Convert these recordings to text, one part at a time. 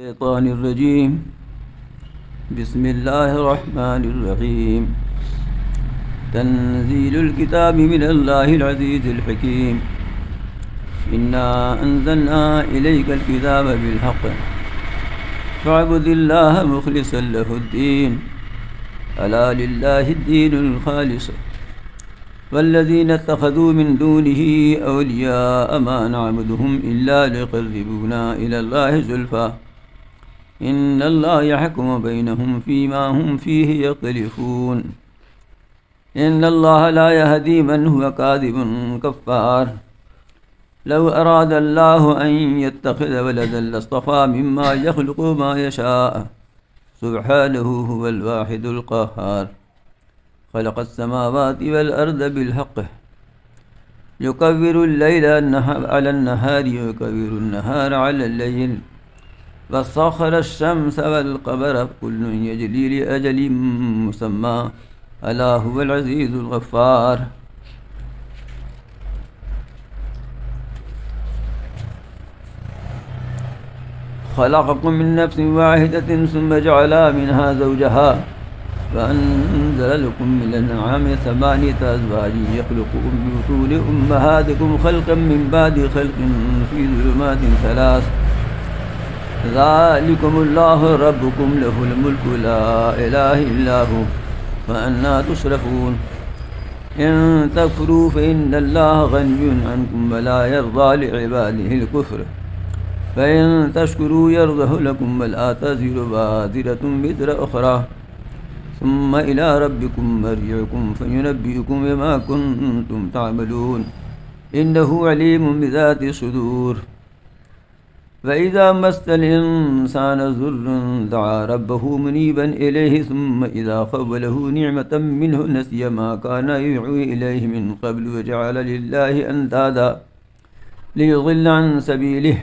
الشيطان الرجيم. بسم الله الرحمن الرحيم. تنزيل الكتاب من الله العزيز الحكيم. إنا أنزلنا إليك الكتاب بالحق فاعبد الله مخلصا له الدين ألا لله الدين الخالص والذين اتخذوا من دونه أولياء ما نعبدهم إلا ليقربونا إلى الله زلفى إن الله يحكم بينهم فيما هم فيه يختلفون إن الله لا يهدي من هو كاذب كفار لو أراد الله أن يتخذ ولدا لاصطفى مما يخلق ما يشاء سبحانه هو الواحد القهار خلق السماوات والأرض بالحق يكبر الليل على النهار ويكبر النهار على الليل وسخر الشمس والقمر كل يجري لأجل مسمى ألا هو العزيز الغفار. خلقكم من نفس واحدة ثم جعل منها زوجها فأنزل لكم من الأنعام ثمانية أزواج يخلقكم في بطون أمهاتكم خلقا من بعد خلق في ظلمات ثلاث ذلكم الله ربكم له الملك لا إله إلا هو فأنى تصرفون. إن تكفروا فإن الله غني عنكم ولا يرضى لعباده الكفر فإن تشكروا يرضه لكم ولا تزر وازرة وزر أخرى ثم إلى ربكم مرجعكم فينبئكم بما كنتم تعملون إنه عليم بذات الصدور. وإذا مس الإنسان ضر دعا ربه منيبا إليه ثم إذا خوله نعمة منه نسي ما كان يدعو إليه من قبل وجعل لله أندادا ليضل عن سبيله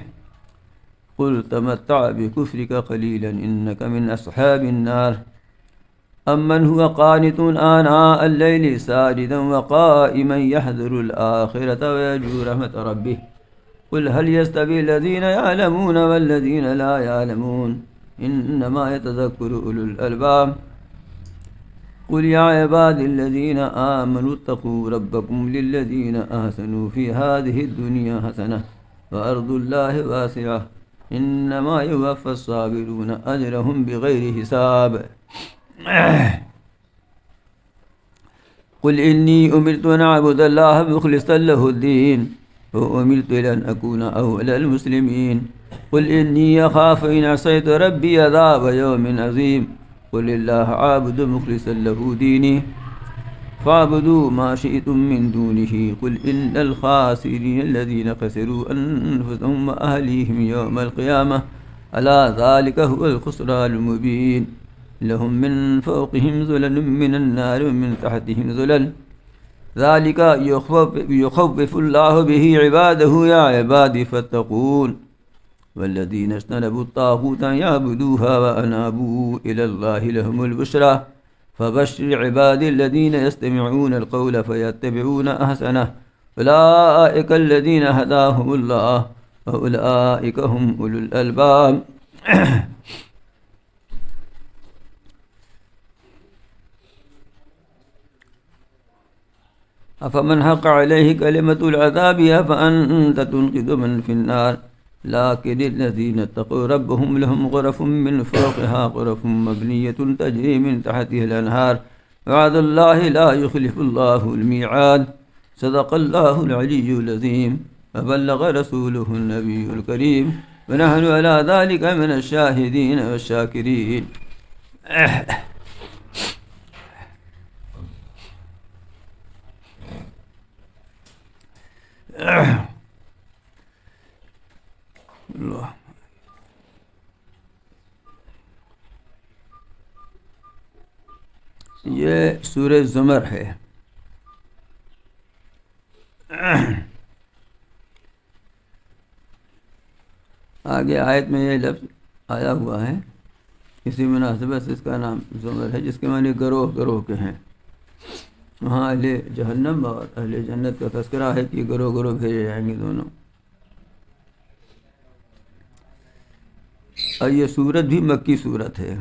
قل تمتع بكفرك قليلا إنك من أصحاب النار. أمن هو قانت آناء الليل ساجدا وقائما يحذر الآخرة ويرجو رحمة ربه قل هل يستوي الذين يعلمون والذين لا يعلمون إنما يتذكر أولو الألباب. قل يا عبادي الذين آمنوا اتقوا ربكم للذين أحسنوا في هذه الدنيا حسنة وأرض الله واسعة إنما يوفى الصابرون أجرهم بغير حساب. قل إني أمرت أن أعبد الله مخلصا له الدين وأمرت أن أكون أول المسلمين. قل إني أخاف إن عصيت ربي عذاب يوم عظيم. قل الله عابد مخلصا له ديني فاعبدوا ما شئتم من دونه قل إن الخاسرين الذين خسروا أنفسهم وأهليهم يوم القيامة ألا ذلك هو الخسران المبين. لهم من فوقهم ظلل من النار ومن تحتهم ظلل ذلك يخوف الله به عباده يا عبادي فاتقون. والذين اجتنبوا الطاغوت أن يعبدوها وأنابوا إلى الله لهم البشرى فبشر عبادي الذين يستمعون القول فيتبعون أحسنه أولئك الذين هداهم الله وأولئك هم أولو الألباب. أفمن حق عليه كلمة العذاب أفأنت تنقذ من في النار لكن الذين اتقوا ربهم لهم غرف من فوقها غرف مبنية تجري من تحتها الأنهار وعد الله لا يخلف الله الميعاد صدق الله العلي العظيم وبلغ رسوله النبي الكريم ونحن على ذلك من الشاهدين والشاكرين. اللہ یہ سورہ زمر ہے. آگے آیت میں یہ لفظ آیا ہوا ہے اسی مناسبت سے اس کا نام زمر ہے جس کے معنی گروہ گروہ کے ہیں. وہاں اہل جہنم اور اہل جنت کا تذکرہ ہے کہ گروہ گروہ بھیجے جائیں گے دونوں. اور یہ صورت بھی مکی صورت ہے،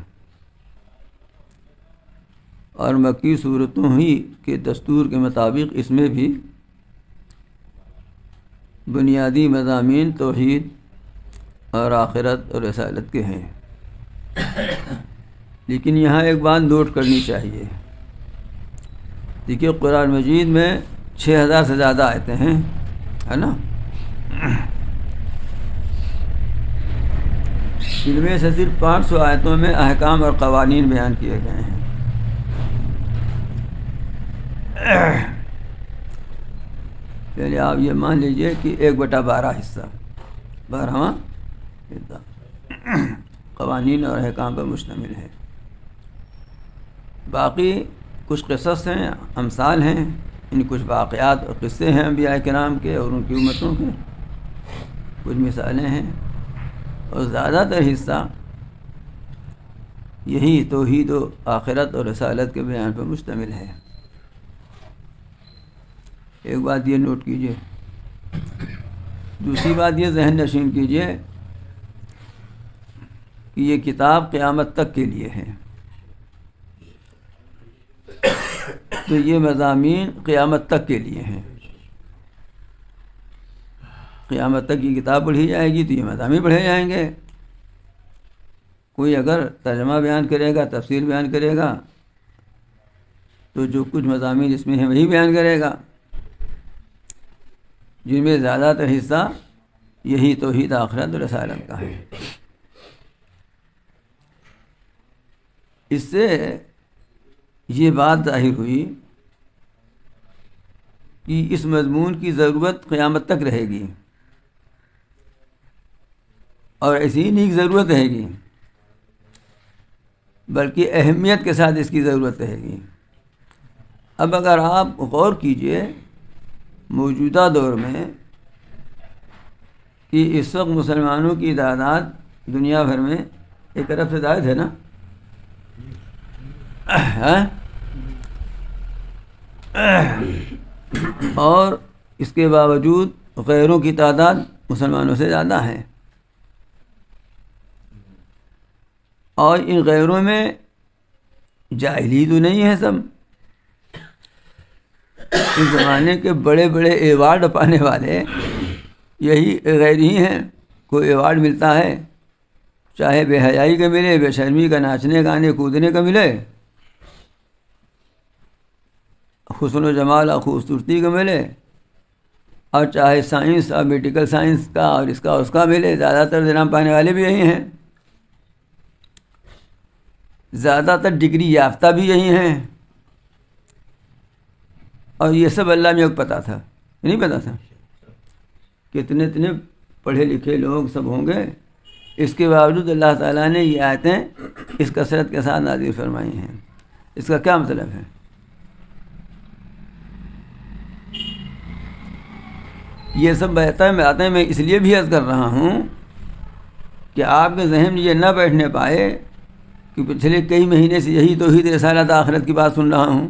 اور مکی صورتوں ہی کے دستور کے مطابق اس میں بھی بنیادی مضامین توحید اور آخرت اور رسالت کے ہیں۔ لیکن یہاں ایک بات نوٹ کرنی چاہیے، دیکھیے قرآن مجید میں 6000 سے زیادہ آیتیں ہیں، ہے نا؟ ان میں سے صرف 500 آیتوں میں احکام اور قوانین بیان کیے گئے ہیں۔ پہلے آپ یہ مان لیجئے کہ 1/12 حصہ، 12واں حصہ قوانین اور احکام پر مشتمل ہے۔ باقی کچھ قصص ہیں، امثال ہیں، ان کچھ واقعات اور قصے ہیں انبیاء کرام کے اور ان کی امتوں کے، کچھ مثالیں ہیں، اور زیادہ تر حصہ یہی توحید و آخرت اور رسالت کے بیان پر مشتمل ہے۔ ایک بات یہ نوٹ کیجئے۔ دوسری بات یہ ذہن نشین کیجئے کہ یہ کتاب قیامت تک کے لیے ہے، تو یہ مضامین قیامت تک کے لیے ہیں۔ قیامت تک یہ کتاب پڑھی جائے گی تو یہ مضامین پڑھے جائیں گے۔ کوئی اگر ترجمہ بیان کرے گا، تفسیر بیان کرے گا، تو جو کچھ مضامین اس میں ہیں وہی بیان کرے گا، جن میں زیادہ تر حصہ یہی توحید آخرت اور رسالت کا ہے۔ اس سے یہ بات ظاہر ہوئی کہ اس مضمون کی ضرورت قیامت تک رہے گی، اور ایسی ہی نہیں ضرورت رہے گی بلکہ اہمیت کے ساتھ اس کی ضرورت رہے گی۔ اب اگر آپ غور کیجئے موجودہ دور میں کہ اس وقت مسلمانوں کی تعداد دنیا بھر میں 1 ارب سے زائد ہے نا، اور اس کے باوجود غیروں کی تعداد مسلمانوں سے زیادہ ہے، اور ان غیروں میں جاہلی تو نہیں ہے سب، اس زمانے کے بڑے بڑے ایوارڈ پانے والے یہی غیر ہی ہیں۔ کوئی ایوارڈ ملتا ہے، چاہے بے حیائی کا ملے، بے شرمی کا، ناچنے گانے کودنے کا ملے، حسن و جمال اور خوبصورتی کا ملے، اور چاہے سائنس اور میڈیکل سائنس کا اور اس کا ملے، زیادہ تر انعام پانے والے بھی یہی ہیں، زیادہ تر ڈگری یافتہ بھی یہی ہیں۔ اور یہ سب اللہ میں پتہ تھا، نہیں پتہ تھا کہ اتنے پڑھے لکھے لوگ سب ہوں گے، اس کے باوجود اللہ تعالیٰ نے یہ آیتیں اس کثرت کے ساتھ نازل فرمائی ہیں۔ اس کا کیا مطلب ہے؟ یہ سب باتیں میں اس لیے بھی عرض کر رہا ہوں کہ آپ کے ذہن میں یہ نہ بیٹھنے پائے کہ پچھلے کئی مہینے سے یہی توحید رسالت آخرت کی بات سن رہا ہوں،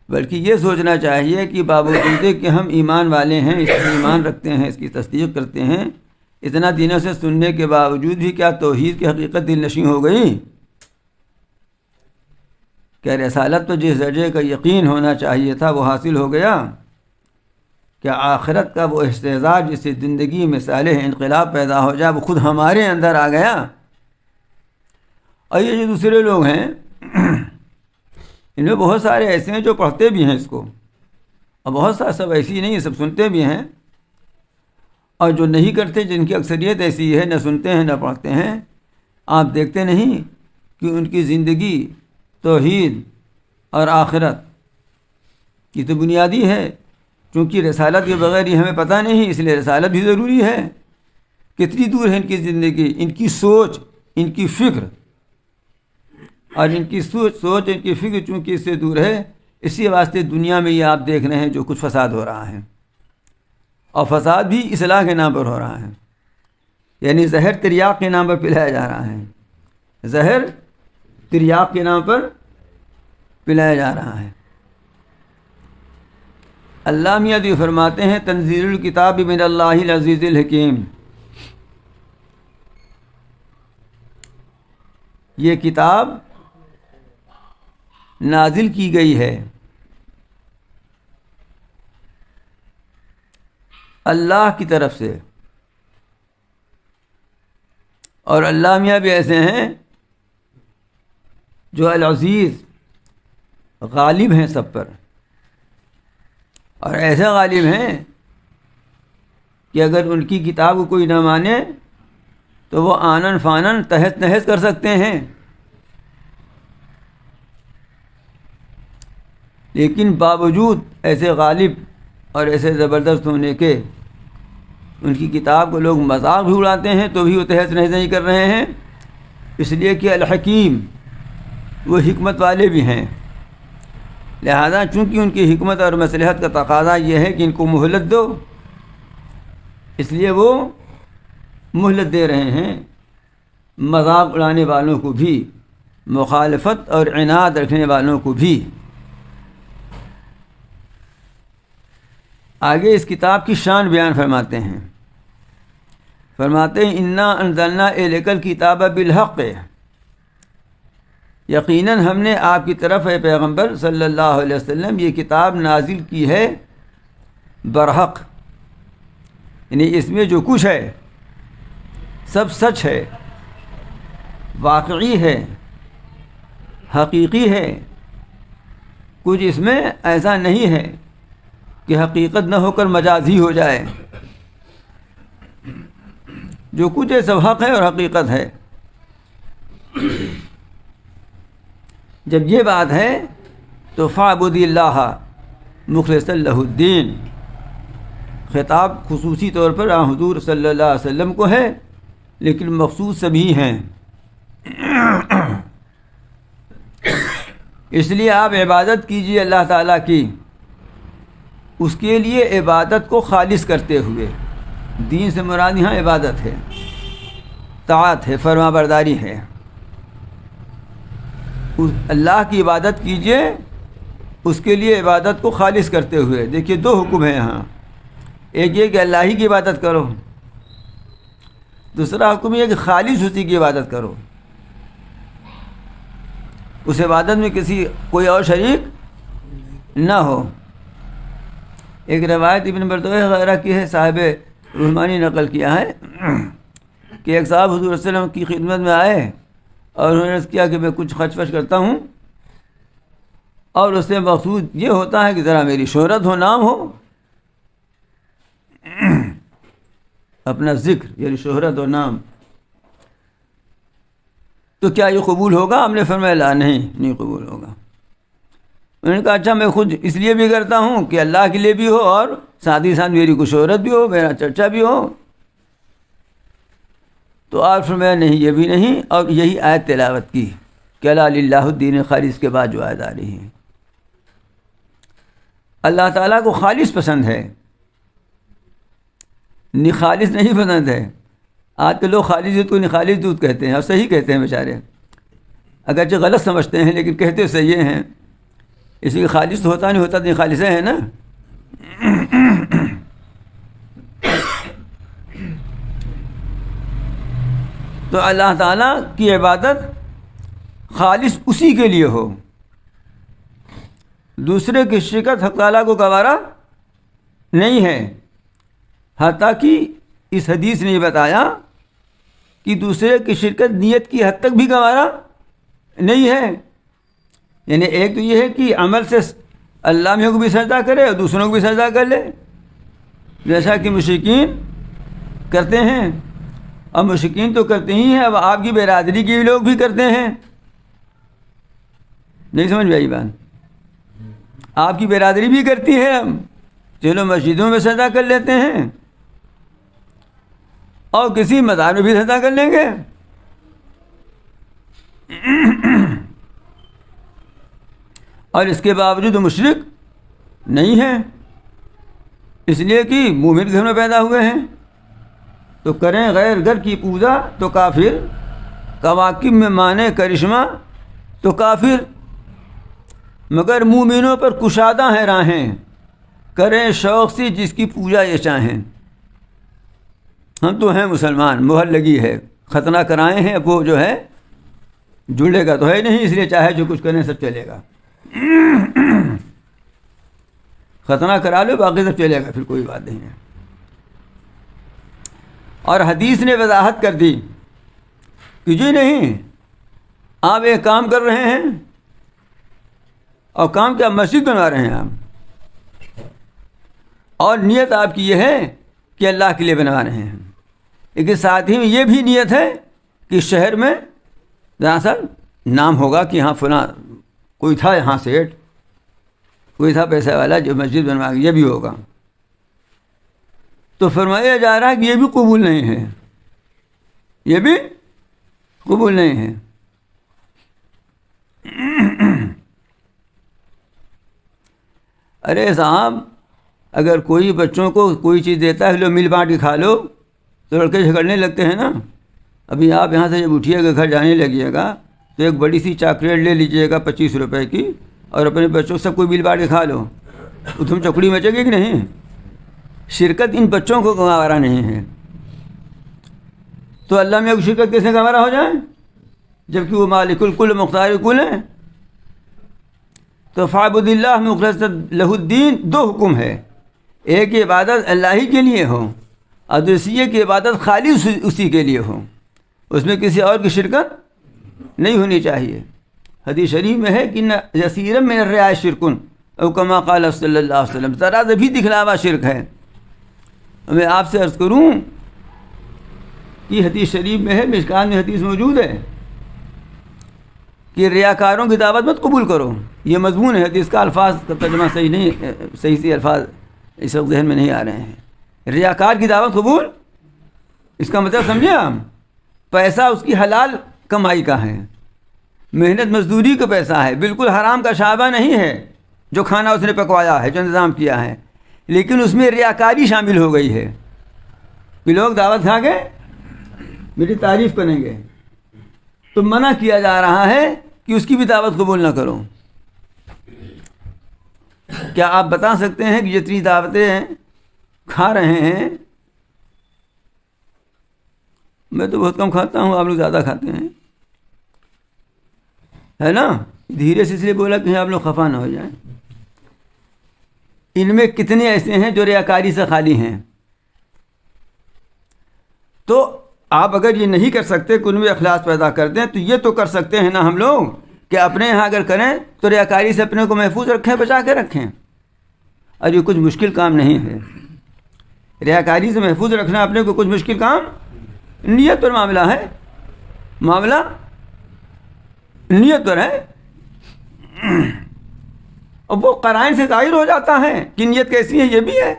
بلکہ یہ سوچنا چاہیے کہ باوجود کہ ہم ایمان والے ہیں، اس پر ایمان رکھتے ہیں، اس کی تصدیق کرتے ہیں، اتنا دنوں سے سننے کے باوجود بھی کیا توحید کی حقیقت دل نشیں ہو گئی؟ کیا رسالت تو جس درجے کا یقین ہونا چاہیے تھا وہ حاصل ہو گیا؟ کیا آخرت کا وہ استعداد جس سے زندگی میں صالح انقلاب پیدا ہو جائے وہ خود ہمارے اندر آ گیا؟ اور یہ جو دوسرے لوگ ہیں ان میں بہت سارے ایسے ہیں جو پڑھتے بھی ہیں اس کو، اور بہت سارے سب ایسی نہیں، سب سنتے بھی ہیں، اور جو نہیں کرتے، جن کی اکثریت ایسی ہے، نہ سنتے ہیں نہ پڑھتے ہیں، آپ دیکھتے نہیں کہ ان کی زندگی توحید اور آخرت یہ تو بنیادی ہے، چونکہ رسالت کے بغیر یہ ہمیں پتہ نہیں، اس لیے رسالت بھی ضروری ہے۔ کتنی دور ہے ان کی زندگی، ان کی سوچ، ان کی فکر، اور ان کی سوچ ان کی فکر چونکہ اس سے دور ہے، اسی واسطے دنیا میں یہ آپ دیکھ رہے ہیں جو کچھ فساد ہو رہا ہے، اور فساد بھی اصلاح کے نام پر ہو رہا ہے، یعنی زہر تریاق کے نام پر پلایا جا رہا ہے، زہر تریاق کے نام پر پلایا جا رہا ہے۔ اللہ میاں جو فرماتے ہیں تنزیل الکتاب من اللہ العزیز الحکیم، یہ کتاب نازل کی گئی ہے اللہ کی طرف سے، اور اللہ میاں بھی ایسے ہیں جو العزیز غالب ہیں سب پر، اور ایسے غالب ہیں کہ اگر ان کی کتاب کو کوئی نہ مانے تو وہ آنن فانن تہس نہس کر سکتے ہیں، لیکن باوجود ایسے غالب اور ایسے زبردست ہونے کے ان کی کتاب کو لوگ مذاق بھی اڑاتے ہیں تو بھی وہ تہس نہس نہیں کر رہے ہیں، اس لیے کہ الحکیم وہ حکمت والے بھی ہیں، لہذا چونکہ ان کی حکمت اور مصلحت کا تقاضا یہ ہے کہ ان کو مہلت دو، اس لیے وہ مہلت دے رہے ہیں مذاق اڑانے والوں کو بھی، مخالفت اور عناد رکھنے والوں کو بھی۔ آگے اس کتاب کی شان بیان فرماتے ہیں، انا انزلنا الیک الکتاب بالحق، یقیناً ہم نے آپ کی طرف اے پیغمبر صلی اللہ علیہ وسلم یہ کتاب نازل کی ہے برحق، یعنی اس میں جو کچھ ہے سب سچ ہے، واقعی ہے، حقیقی ہے، کچھ اس میں ایسا نہیں ہے کہ حقیقت نہ ہو کر مجازی ہو جائے، جو کچھ ہے سب حق ہے اور حقیقت ہے۔ جب یہ بات ہے تو فاعبد اللہ مخلصا لہ الدین، خطاب خصوصی طور پر حضور صلی اللہ علیہ وسلم کو ہے، لیکن مخصوص سبھی ہیں، اس لیے آپ عبادت کیجیے اللہ تعالیٰ کی، اس کے لیے عبادت کو خالص کرتے ہوئے، دین سے مراد یہاں عبادت ہے، طاعت ہے، فرما برداری ہے، اللہ کی عبادت کیجیے اس کے لیے عبادت کو خالص کرتے ہوئے۔ دیکھیے دو حکم ہیں یہاں، ایک یہ کہ اللہ ہی کی عبادت کرو، دوسرا حکم یہ کہ خالص اسی کی عبادت کرو، اس عبادت میں کوئی اور شریک نہ ہو۔ ایک روایت ابن بردوہ وغیرہ کی ہے، صاحب رحمانی نقل کیا ہے کہ ایک صاحب حضور صلی اللہ علیہ وسلم کی خدمت میں آئے اور انہوں نے عرض کیا کہ میں کچھ خرچ فرچ کرتا ہوں، اور اس سے مقصود یہ ہوتا ہے کہ ذرا میری شہرت ہو، نام ہو، اپنا ذکر یعنی شہرت اور نام، تو کیا یہ قبول ہوگا؟ ہم نے فرمایا لا، نہیں قبول ہوگا۔ انہوں نے کہا اچھا میں خود اس لیے بھی کرتا ہوں کہ اللہ کے لیے بھی ہو اور ساتھ ہی ساتھ میری کوئی شہرت بھی ہو، میرا چرچا بھی ہو۔ تو آپ فرمایا نہیں، یہ بھی نہیں، اور یہی آیت تلاوت کی کہ الا للہ الدین خالص کے بعد جو آیت آ رہی ہے، اللہ تعالیٰ کو خالص پسند ہے، خالص نہیں پسند ہے۔ آج کے لوگ خالص دودھ کو خالص دودھ کہتے ہیں، اور صحیح کہتے ہیں بیچارے، اگرچہ غلط سمجھتے ہیں لیکن کہتے صحیح ہیں، اس لیے خالص تو ہوتا نہیں، ہوتا تو خالص ہے نا۔ تو اللہ تعالیٰ کی عبادت خالص اسی کے لیے ہو، دوسرے کی شرکت حق تعالیٰ کو گوارا نہیں ہے، حتیٰ کہ اس حدیث نے یہ بتایا کہ دوسرے کی شرکت نیت کی حد تک بھی گوارا نہیں ہے، یعنی ایک تو یہ ہے کہ عمل سے اللہ میں کو بھی سجدہ کرے اور دوسروں کو بھی سجدہ کر لے، جیسا کہ مشرکین کرتے ہیں، اور مشرکین تو کرتے ہی ہیں، اب آپ کی برادری کے لوگ بھی کرتے ہیں، نہیں سمجھ میں آئی بات؟ آپ کی برادری بھی کرتی ہے، ہم چلو مسجدوں میں سجدہ کر لیتے ہیں اور کسی مزار میں بھی سجدہ کر لیں گے، اور اس کے باوجود مشرک نہیں ہیں، اس لیے کہ مومن گھر میں پیدا ہوئے ہیں، تو کریں غیر گھر کی پوجا تو کافر، کواکب میں مانے کرشمہ تو کافر، مگر مومنوں پر کشادہ ہیں راہیں، کریں شوق سے جس کی پوجا یہ چاہیں۔ ہم تو ہیں مسلمان، مہر لگی ہے، ختنہ کرائے ہیں، وہ جو ہے جڑے گا تو ہے نہیں، اس لیے چاہے جو کچھ کریں سب چلے گا. ختنہ کرا لو باقی سب چلے گا، پھر کوئی بات نہیں ہے. اور حدیث نے وضاحت کر دی کہ جی نہیں، آپ ایک کام کر رہے ہیں، اور کام کیا؟ مسجد بنا رہے ہیں آپ، اور نیت آپ کی یہ ہے کہ اللہ کے لیے بنا رہے ہیں، لیکن ساتھ ہی میں یہ بھی نیت ہے کہ شہر میں دراصل نام ہوگا کہ ہاں فلاں کوئی تھا یہاں سیٹ، کوئی تھا پیسہ والا جو مسجد بنوا کے، یہ بھی ہوگا. تو فرمایا جا رہا ہے کہ یہ بھی قبول نہیں ہے، یہ بھی قبول نہیں ہے. ارے صاحب، اگر کوئی بچوں کو کوئی چیز دیتا ہے، لو مل بانٹ کے کھا لو، تو لڑکے جھگڑنے لگتے ہیں نا. ابھی آپ یہاں سے جب اٹھیے گا، گھر جانے لگیے گا، تو ایک بڑی سی چاکلیٹ لے لیجیے گا 25 روپے کی، اور اپنے بچوں سب کو مل بانٹ کے کھا لو، تو تم چکڑی مچے گی کہ نہیں؟ شرکت ان بچوں کو گوارا نہیں ہے، تو اللہ میں شرکت کیسے گوارا ہو جائے جبکہ وہ مالک الکل مختار کل ہے؟ تو فاعبد اللہ مخلصا لہ الدین، دو حکم ہے، ایک کی عبادت اللہ ہی کے لیے ہو، اور دوسری کی عبادت خالص اسی کے لیے ہو، اس میں کسی اور کی شرکت نہیں ہونی چاہیے. حدیث شریف میں ہے کہ یسیرا من الریا شرکن، او کما قال صلی اللہ علیہ وسلم، ذرا سے بھی دکھلاوا شرک ہے. میں آپ سے عرض کروں کہ حدیث شریف میں ہے، مشکات میں حدیث موجود ہے کہ ریاکاروں کی دعوت مت قبول کرو. یہ مضمون ہے حدیث کا، الفاظ کا ترجمہ صحیح نہیں، صحیح سے الفاظ اس وقت ذہن میں نہیں آ رہے ہیں. ریاکار کی دعوت قبول، اس کا مطلب سمجھے آپ؟ پیسہ اس کی حلال کمائی کا ہے، محنت مزدوری کا پیسہ ہے، بالکل حرام کا شعبہ نہیں ہے جو کھانا اس نے پکوایا ہے، جو انتظام کیا ہے، لیکن اس میں ریاکاری شامل ہو گئی ہے کہ لوگ دعوت کھا کے میری تعریف کریں گے. تو منع کیا جا رہا ہے کہ اس کی بھی دعوت قبول نہ کرو. کیا آپ بتا سکتے ہیں کہ جتنی دعوتیں کھا رہے ہیں، میں تو بہت کم کھاتا ہوں، آپ لوگ زیادہ کھاتے ہیں، ہے نا؟ دھیرے سے اس لیے بولا کہ آپ لوگ خفا نہ ہو جائیں. ان میں کتنے ایسے ہیں جو ریاکاری سے خالی ہیں؟ تو آپ اگر یہ نہیں کر سکتے کہ ان میں اخلاص پیدا کر دیں، تو یہ تو کر سکتے ہیں نا ہم لوگ کہ اپنے یہاں اگر کریں تو ریاکاری سے اپنے کو محفوظ رکھیں، بچا کے رکھیں. اور یہ کچھ مشکل کام نہیں ہے، ریاکاری سے محفوظ رکھنا اپنے کو کچھ مشکل کام، نیت پر معاملہ ہے، معاملہ نیت پر ہے. اور وہ قرائن سے ظاہر ہو جاتا ہے کہ نیت کیسی ہے. یہ بھی ہے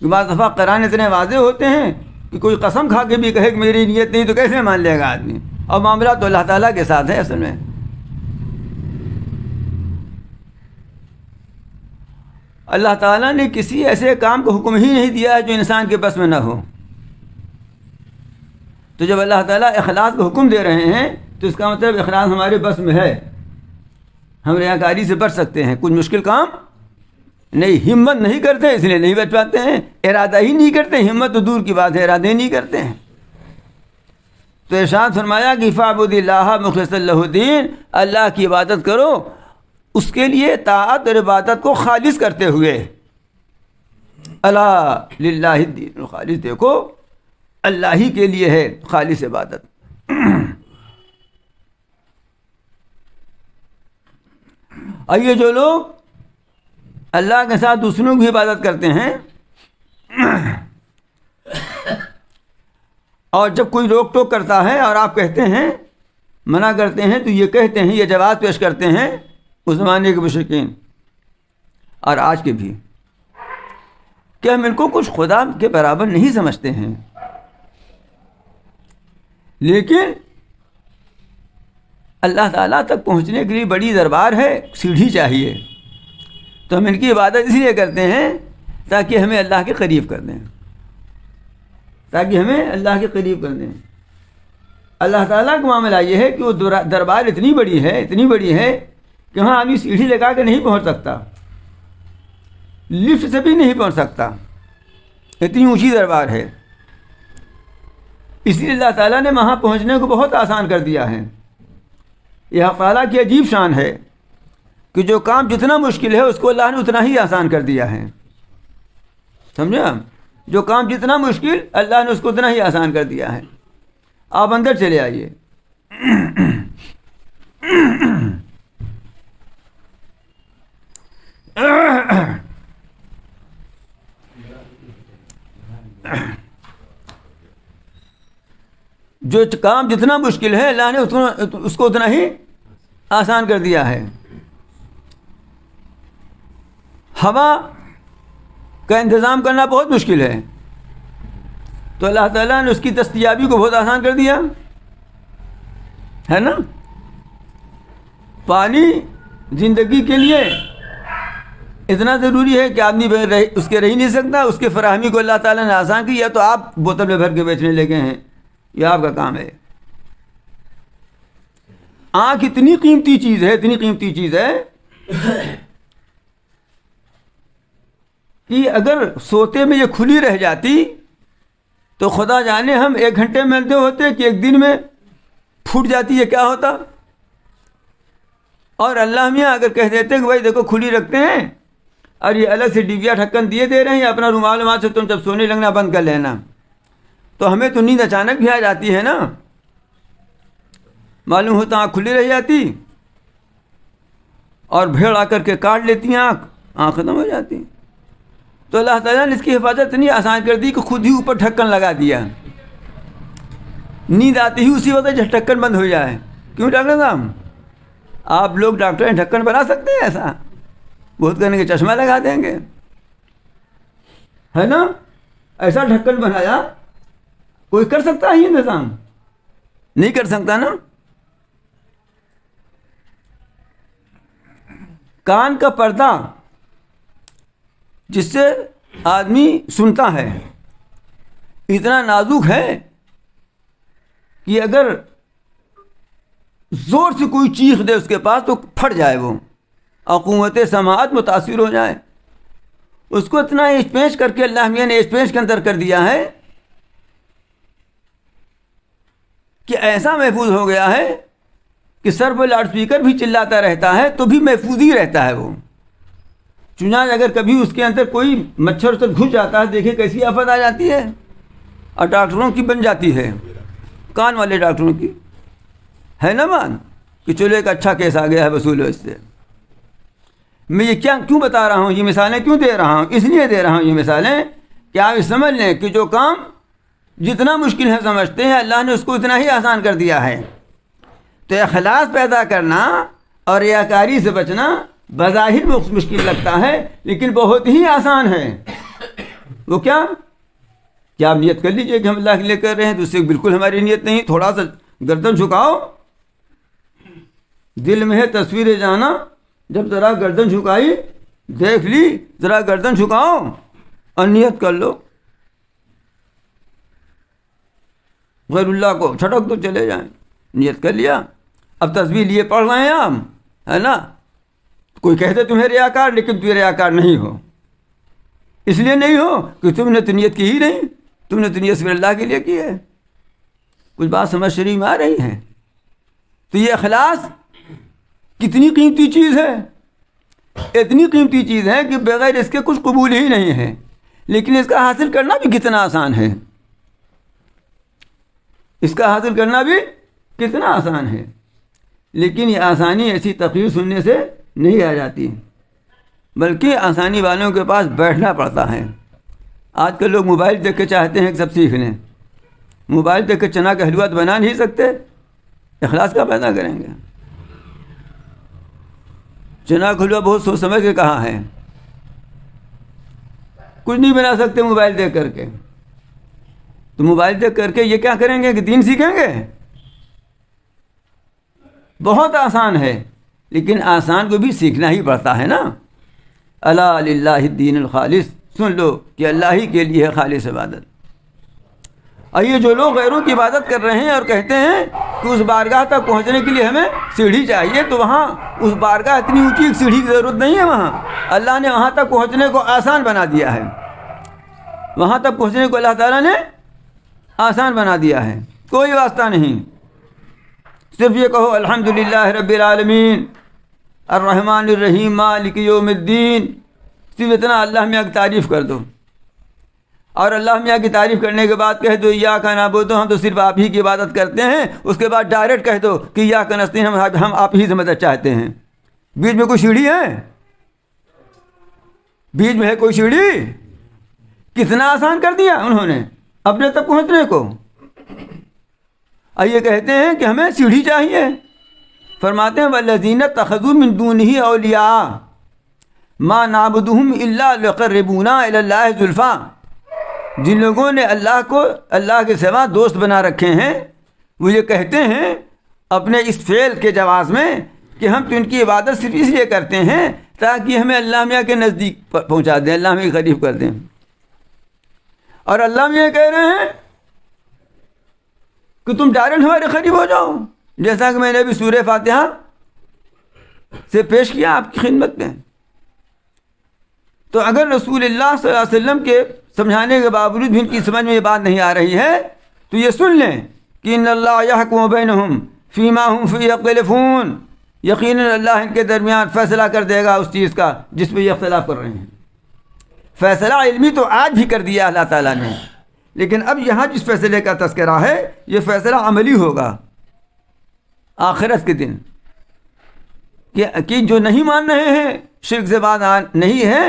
کہ بعض دفعہ قرائن اتنے واضح ہوتے ہیں کہ کوئی قسم کھا کے بھی کہے کہ میری نیت نہیں تو کیسے مان لے گا آدمی؟ اور معاملہ تو اللہ تعالیٰ کے ساتھ ہے اصل میں. اللہ تعالیٰ نے کسی ایسے کام کو حکم ہی نہیں دیا ہے جو انسان کے بس میں نہ ہو. تو جب اللہ تعالیٰ اخلاص کو حکم دے رہے ہیں تو اس کا مطلب اخلاص ہمارے بس میں ہے، ہم ریاکاری سے بچ سکتے ہیں. کچھ مشکل کام نہیں، ہمت نہیں کرتے اس لیے نہیں بچ پاتے ہیں، ارادہ ہی نہیں کرتے، ہمت تو دور کی بات ہے، ارادے نہیں کرتے ہیں. تو ارشاد فرمایا کہ فاعبد اللہ مخلصا لہ الدین، اللہ کی عبادت کرو، اس کے لیے طاعت اور عبادت کو خالص کرتے ہوئے. الا للہ الدین الخالص، دیکھو اللہ ہی کے لیے ہے خالص عبادت. اور یہ جو لوگ اللہ کے ساتھ دوسروں کی عبادت کرتے ہیں، اور جب کوئی روک ٹوک کرتا ہے اور آپ کہتے ہیں، منع کرتے ہیں، تو یہ کہتے ہیں، یہ جواز پیش کرتے ہیں اس زمانے کے مشرکین اور آج کے بھی، کہ ہم ان کو کچھ خدا کے برابر نہیں سمجھتے ہیں، لیکن اللہ تعالیٰ تک پہنچنے کے لیے بڑی دربار ہے، سیڑھی چاہیے. تو ہم ان کی عبادت اس لیے کرتے ہیں تاکہ ہمیں اللہ کے قریب کر دیں، تاکہ ہمیں اللہ کے قریب کر دیں. اللہ تعالیٰ کا معاملہ یہ ہے کہ وہ دربار اتنی بڑی ہے، اتنی بڑی ہے کہ وہاں آدمی سیڑھی لگا کے نہیں پہنچ سکتا، لفٹ سے بھی نہیں پہنچ سکتا، اتنی اونچی دربار ہے. اسی لیے اللہ تعالیٰ نے وہاں پہنچنے کو بہت آسان کر دیا ہے. یہ حق تعالیٰ کی عجیب شان ہے کہ جو کام جتنا مشکل ہے اس کو اللہ نے اتنا ہی آسان کر دیا ہے. سمجھا؟ جو کام جتنا مشکل اللہ نے اس کو اتنا ہی آسان کر دیا ہے. آپ اندر چلے آئیے. جو کام جتنا مشکل ہے اللہ نے اس کو اتنا ہی آسان کر دیا ہے. ہوا کا انتظام کرنا بہت مشکل ہے تو اللہ تعالیٰ نے اس کی دستیابی کو بہت آسان کر دیا ہے نا. پانی زندگی کے لیے اتنا ضروری ہے کہ آدمی اس کے رہ ہی نہیں سکتا. اس کے فراہمی کو اللہ تعالیٰ نے آسان کی. یا تو آپ بوتل میں بھر کے بیچنے لگے ہیں، یہ آپ کا کام ہے. آنکھ اتنی قیمتی چیز ہے، اتنی قیمتی چیز ہے کہ اگر سوتے میں یہ کھلی رہ جاتی تو خدا جانے ہم 1 گھنٹے میں ملتے ہوتے کہ 1 دن میں پھوٹ جاتی ہے، کیا ہوتا. اور اللہ میاں اگر کہہ دیتے کہ بھائی دیکھو کھلی رکھتے ہیں اور یہ الگ سے ڈبیا ڈھکن دے رہے ہیں، اپنا رومال سے تم جب سونے لگنا بند کر لینا، تو ہمیں تو نیند اچانک بھی آ جاتی ہے نا. معلوم ہوتا آنکھ کھلی رہ جاتی اور بھیڑ آ کر کے کاٹ لیتی آنکھ ختم ہو جاتی. تو اللہ تعالیٰ نے اس کی حفاظت اتنی آسان کر دی کہ خود ہی اوپر ڈھکن لگا دیا. نیند آتی ہی اسی وقت جب ڈھکن بند ہو جائے. کیوں ڈاکٹر صاحب؟ آپ لوگ ڈاکٹر ہیں، ڈھکن بنا سکتے ہیں ایسا؟ بہت کرنے کے چشمہ لگا دیں گے، ہے نا. ایسا ڈھکن بنایا کوئی کر سکتا ہے انتظام؟ نہیں کر سکتا نا. کان کا پردہ جس سے آدمی سنتا ہے اتنا نازک ہے کہ اگر زور سے کوئی چیخ دے اس کے پاس تو پھٹ جائے، وہ قوت سماعت متاثر ہو جائے. اس کو اتنا ایچ پیچ کر کے اللہ میاں نے ایچ پیچ کے اندر کر دیا ہے کہ ایسا محفوظ ہو گیا ہے کہ سر پہ لاؤڈ اسپیکر بھی چلاتا رہتا ہے تو بھی محفوظ ہی رہتا ہے وہ. چنانچہ اگر کبھی اس کے اندر کوئی مچھر گھس جاتا ہے، دیکھیں کیسی آفت آ جاتی ہے. اور ڈاکٹروں کی بن جاتی ہے، کان والے ڈاکٹروں کی، ہے نا مان کہ چلو ایک اچھا کیس آ گیا ہے، وصول ہو اس سے. میں یہ کیوں بتا رہا ہوں، یہ مثالیں کیوں دے رہا ہوں؟ اس لیے دے رہا ہوں یہ مثالیں کہ آپ سمجھ لیں کہ جو کام جتنا مشکل ہے سمجھتے ہیں اللہ نے اس کو اتنا ہی آسان کر دیا ہے. تو اخلاص پیدا کرنا اور ریاکاری سے بچنا بظاہر مشکل لگتا ہے لیکن بہت ہی آسان ہے. وہ کیا آپ نیت کر لیجئے کہ ہم اللہ کے لیے کر رہے ہیں، تو اس سے بالکل ہماری نیت نہیں. تھوڑا سا گردن جھکاؤ، دل میں ہے تصویر جانا، جب ذرا گردن جھکائی دیکھ لی، ذرا گردن جھکاؤ اور نیت کر لو. غیر اللہ کو چھٹک تو چلے جائیں. نیت کر لیا، اب تسبیح لیے پڑھ رہے ہیں ہم، ہے نا. کوئی کہتے تمہیں ریاکار، لیکن تم ریاکار نہیں ہو. اس لیے نہیں ہو کہ تم نے تو نیت کی ہی نہیں، تم نے تو نیت صرف اللہ کے لیے کی ہے. کچھ بات سمجھ شریف میں آ رہی ہے؟ تو یہ اخلاص کتنی قیمتی چیز ہے، اتنی قیمتی چیز ہے کہ بغیر اس کے کچھ قبول ہی نہیں ہے. لیکن اس کا حاصل کرنا بھی کتنا آسان ہے، اس کا حاصل کرنا بھی کتنا آسان ہے. لیکن یہ آسانی ایسی تقریر سننے سے نہیں آ جاتی، بلکہ آسانی والوں کے پاس بیٹھنا پڑتا ہے. آج کل لوگ موبائل دیکھ کے چاہتے ہیں کہ سب سیکھ لیں. موبائل دیکھ کے چنا کا حلوہ بنا نہیں سکتے، اخلاص کا پیدا کریں گے. چنا کا حلوہ بہت سوچ سمجھ کے کہا ہے، کچھ نہیں بنا سکتے موبائل دیکھ کر کے. تو موبائل دیکھ کر کے یہ کیا کریں گے کہ دین سیکھیں گے؟ بہت آسان ہے، لیکن آسان کو بھی سیکھنا ہی پڑتا ہے نا. الا للہ الدین الخالص، سن لو کہ اللہ ہی کے لیے ہے خالص عبادت. اور یہ جو لوگ غیروں کی عبادت کر رہے ہیں اور کہتے ہیں کہ اس بارگاہ تک پہنچنے کے لیے ہمیں سیڑھی چاہیے، تو وہاں اس بارگاہ اتنی اونچی ایک سیڑھی کی ضرورت نہیں ہے. وہاں اللہ نے وہاں تک پہنچنے کو آسان بنا دیا ہے. وہاں تک پہنچنے کو اللہ تعالیٰ نے آسان بنا دیا ہے، کوئی واسطہ نہیں. صرف یہ کہو الحمدللہ رب العالمین الرحمن الرحیم مالک یوم الدین. صرف اتنا اللہ میاں کی تعریف کر دو، اور اللہ میاں کی تعریف کرنے کے بعد کہہ دو ایاک نعبد، ہم تو صرف آپ ہی کی عبادت کرتے ہیں. اس کے بعد ڈائریکٹ کہہ دو کہ ایاک نستعین، ہم آپ ہی سے مدد چاہتے ہیں. بیچ میں کوئی سیڑھی ہے؟ بیچ میں ہے کوئی سیڑھی؟ کتنا آسان کر دیا انہوں نے اپنے تک پہنچنے کو. اور یہ کہتے ہیں کہ ہمیں سیڑھی چاہیے. فرماتے ہیں والذین اتخذوا من دونہ اولیاء ما نعبدہم الا ليقربونا الی اللہ زلفیٰ. جن لوگوں نے اللہ کو اللہ کے سوا دوست بنا رکھے ہیں، وہ یہ کہتے ہیں اپنے اس فعل کے جواز میں کہ ہم تو ان کی عبادت صرف اس لیے کرتے ہیں تاکہ ہمیں اللہ میاں کے نزدیک پہنچا دیں، اللہ میاں کے قریب کر دیں. اور اللہ میاں یہ کہہ رہے ہیں کہ تم ڈائریکٹ ہمارے قریب ہو جاؤ، جیسا کہ میں نے ابھی سورہ فاتحہ سے پیش کیا آپ کی خدمت میں. تو اگر رسول اللہ صلی اللہ علیہ وسلم کے سمجھانے کے باوجود بھی ان کی سمجھ میں یہ بات نہیں آ رہی ہے تو یہ سن لیں کہ ان اللہ یحکم بینہم فیما ہم فی یختلفون. یقیناً اللہ ان کے درمیان فیصلہ کر دے گا اس چیز کا جس پہ یہ اختلاف کر رہے ہیں. فیصلہ علمی تو آج بھی کر دیا اللہ تعالیٰ نے، لیکن اب یہاں جس فیصلے کا تذکرہ ہے یہ فیصلہ عملی ہوگا آخرت کے دن، کہ جو نہیں مان رہے ہیں، شرک سے بات نہیں ہے،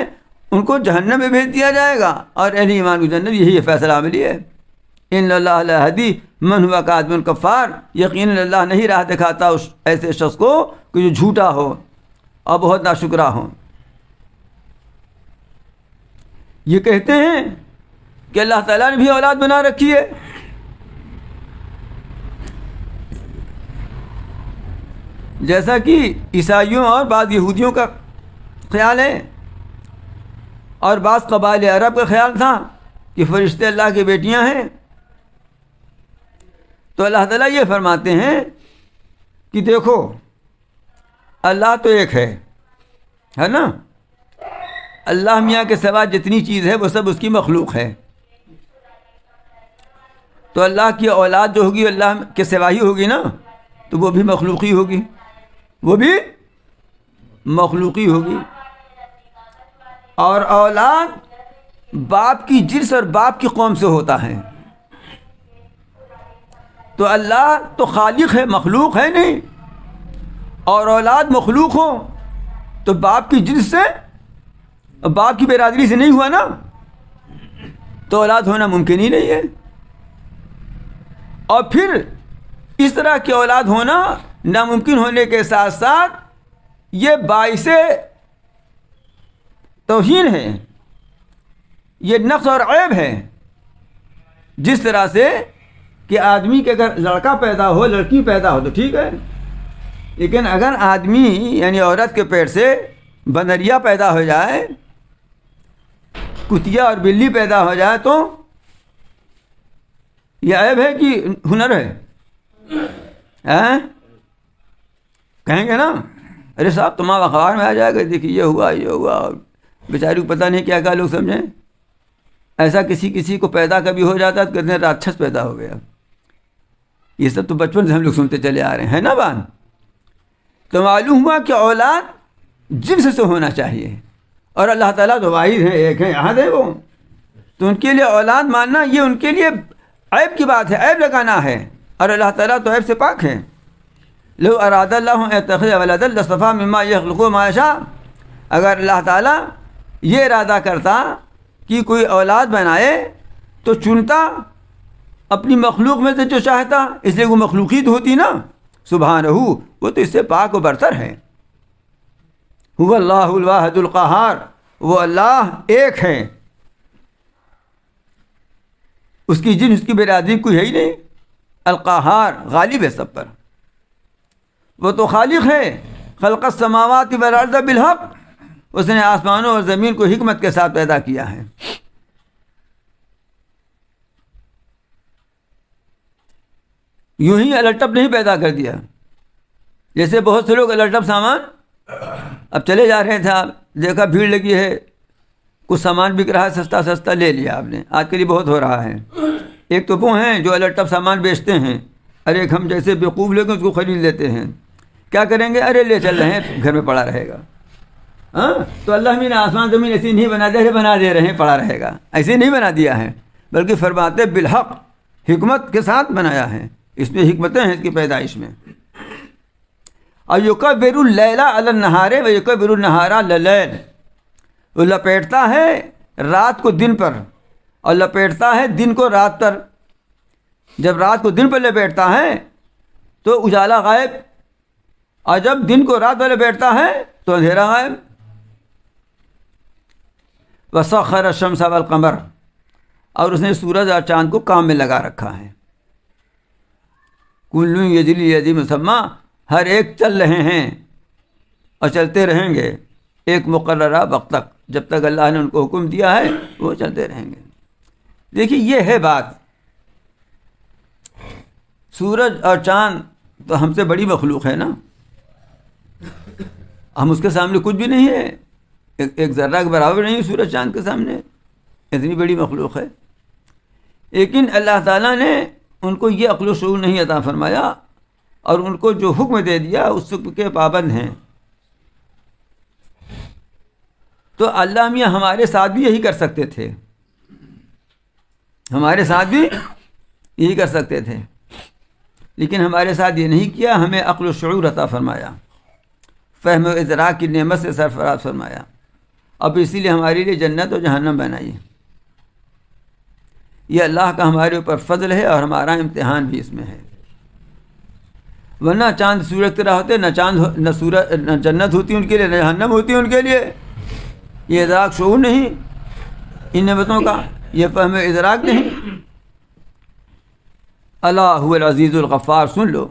ان کو جہنم میں بھیج دیا جائے گا، اور اہل ایمان کو جنت. یہی یہ فیصلہ عملی ہے. ان اللہ لا یہدی من ہوا کاذب کفار. یقیناً اللہ نہیں راہ دکھاتا اس ایسے شخص کو کہ جو جھوٹا ہو اور بہت ناشکرا ہو. یہ کہتے ہیں کہ اللہ تعالیٰ نے بھی اولاد بنا رکھی ہے. جیسا کہ عیسائیوں اور بعض یہودیوں کا خیال ہے، اور بعض قبائل عرب کا خیال تھا کہ فرشتے اللہ کی بیٹیاں ہیں. تو اللہ تعالیٰ یہ فرماتے ہیں کہ دیکھو اللہ تو ایک ہے نا. اللہ میاں کے سوا جتنی چیز ہے وہ سب اس کی مخلوق ہے. تو اللہ کی اولاد جو ہوگی اللہ کے سوا ہی ہوگی نا، تو وہ بھی مخلوقی ہوگی، وہ بھی مخلوقی ہوگی. اور اولاد باپ کی جنس اور باپ کی قوم سے ہوتا ہے. تو اللہ تو خالق ہے، مخلوق ہے نہیں. اور اولاد مخلوق ہو تو باپ کی جنس سے، باپ کی برادری سے نہیں ہوا نا، تو اولاد ہونا ممکن ہی نہیں ہے. اور پھر اس طرح کی اولاد ہونا ناممکن ہونے کے ساتھ ساتھ یہ باعث توہین ہے، یہ نقص اور عیب ہے. جس طرح سے کہ آدمی کے اگر لڑکا پیدا ہو، لڑکی پیدا ہو تو ٹھیک ہے، لیکن اگر آدمی یعنی عورت کے پیٹ سے بندریا پیدا ہو جائے، کتیا اور بلی پیدا ہو جائے تو یہ عیب ہے کہ ہنر ہے؟ کہیں گے نا ارے صاحب تمہارا اخبار میں آ جائے گا، دیکھیے یہ ہوا، بیچاری کو پتہ نہیں کیا کیا لوگ سمجھیں. ایسا کسی کو پیدا کبھی ہو جاتا ہے تو کہتے ہیں راکشس پیدا ہو گیا. یہ سب تو بچپن سے ہم لوگ سنتے چلے آ رہے ہیں نا بات. تو معلوم ہوا کہ اولاد جنس سے ہونا چاہیے، اور اللہ تعالیٰ تو واحد ہیں، ایک ہیں، احد ہے وہ. تو ان کے لیے اولاد ماننا یہ ان کے لیے عیب کی بات ہے، عیب لگانا ہے، اور اللہ تعالیٰ تو عیب سے پاک ہے. لو اراد اللہ ان یتخذ ولدا لاصطفیٰ مما یخلق ما یشاء. اگر اللہ تعالیٰ یہ ارادہ کرتا کہ کوئی اولاد بنائے تو چنتا اپنی مخلوق میں سے جو چاہتا، اس لیے وہ مخلوقیت ہوتی نا. سبحانہ، وہ تو اس سے پاک و برتر ہے. هو اللہ الواحد القہار. وہ اللہ ایک ہے، اس کی جن اس کی برادری کوئی ہے ہی نہیں. القہار، غالب ہے سب پر. وہ تو خالق ہے. خلق السماوات والارض بالحق. اس نے آسمانوں اور زمین کو حکمت کے ساتھ پیدا کیا ہے. یوں ہی الٹپ نہیں پیدا کر دیا. جیسے بہت سے لوگ الٹپ سامان، اب چلے جا رہے تھے، آپ دیکھا بھیڑ لگی ہے، کچھ سامان بک رہا ہے سستا لے لیا آپ نے. آج کل یہ بہت ہو رہا ہے. ایک تو وہ ہیں جو الگ ٹپ سامان بیچتے ہیں، اور ایک ہم جیسے بیوقوف لوگ اس کو خرید لیتے ہیں. کیا کریں گے؟ ارے لے چل رہے ہیں، گھر میں پڑا رہے گا. ہاں، تو اللہ نے آسمان زمین ایسی نہیں بنا دے رہے ہیں پڑا رہے گا، ایسے نہیں بنا دیا ہے، بلکہ فرماتے بالحق، حکمت کے ساتھ بنایا ہے. اس میں حکمتیں ہیں اس کی پیدائش میں. اور یکبر اللیل علی النہار و یکبر النہار علی اللیل، وہ لپیٹتا ہے رات کو دن پر اور لپیٹتا ہے دن کو رات پر. جب رات کو دن پر لپیٹتا ہے تو اجالا غائب، اور جب دن کو رات پر لپیٹتا ہے تو اندھیرا غائب. وسخر الشمس والقمر، اور اس نے سورج اور چاند کو کام میں لگا رکھا ہے. کل یجری لاجل مسمى، ہر ایک چل رہے ہیں اور چلتے رہیں گے ایک مقررہ وقت تک، جب تک اللہ نے ان کو حکم دیا ہے وہ چلتے رہیں گے. دیکھیے یہ ہے بات. سورج اور چاند تو ہم سے بڑی مخلوق ہے نا، ہم اس کے سامنے کچھ بھی نہیں ہے، ایک ذرہ کے برابر نہیں سورج چاند کے سامنے، اتنی بڑی مخلوق ہے. لیکن اللہ تعالیٰ نے ان کو یہ عقل و شعور نہیں عطا فرمایا، اور ان کو جو حکم دے دیا اس حکم کے پابند ہیں. تو اللہ میاں ہمارے ساتھ بھی یہی کر سکتے تھے، ہمارے ساتھ بھی یہی کر سکتے تھے، لیکن ہمارے ساتھ یہ نہیں کیا. ہمیں عقل و شعور عطا فرمایا، فہم و ادراک کی نعمت سے سرفراز فرمایا. اب اسی لیے ہمارے لیے جنت و جہنم بنائی. یہ اللہ کا ہمارے اوپر فضل ہے، اور ہمارا امتحان بھی اس میں ہے. ورنہ چاند سورج کی طرح ہوتے، نہ جنت ہوتی ان کے لیے، نہ جہنم ہوتی ان کے لیے. یہ ادراک شعور نہیں ان نعمتوں کا، یہ فہم ادراک نہیں. اللہ هو العزیز الغفار، سن لو،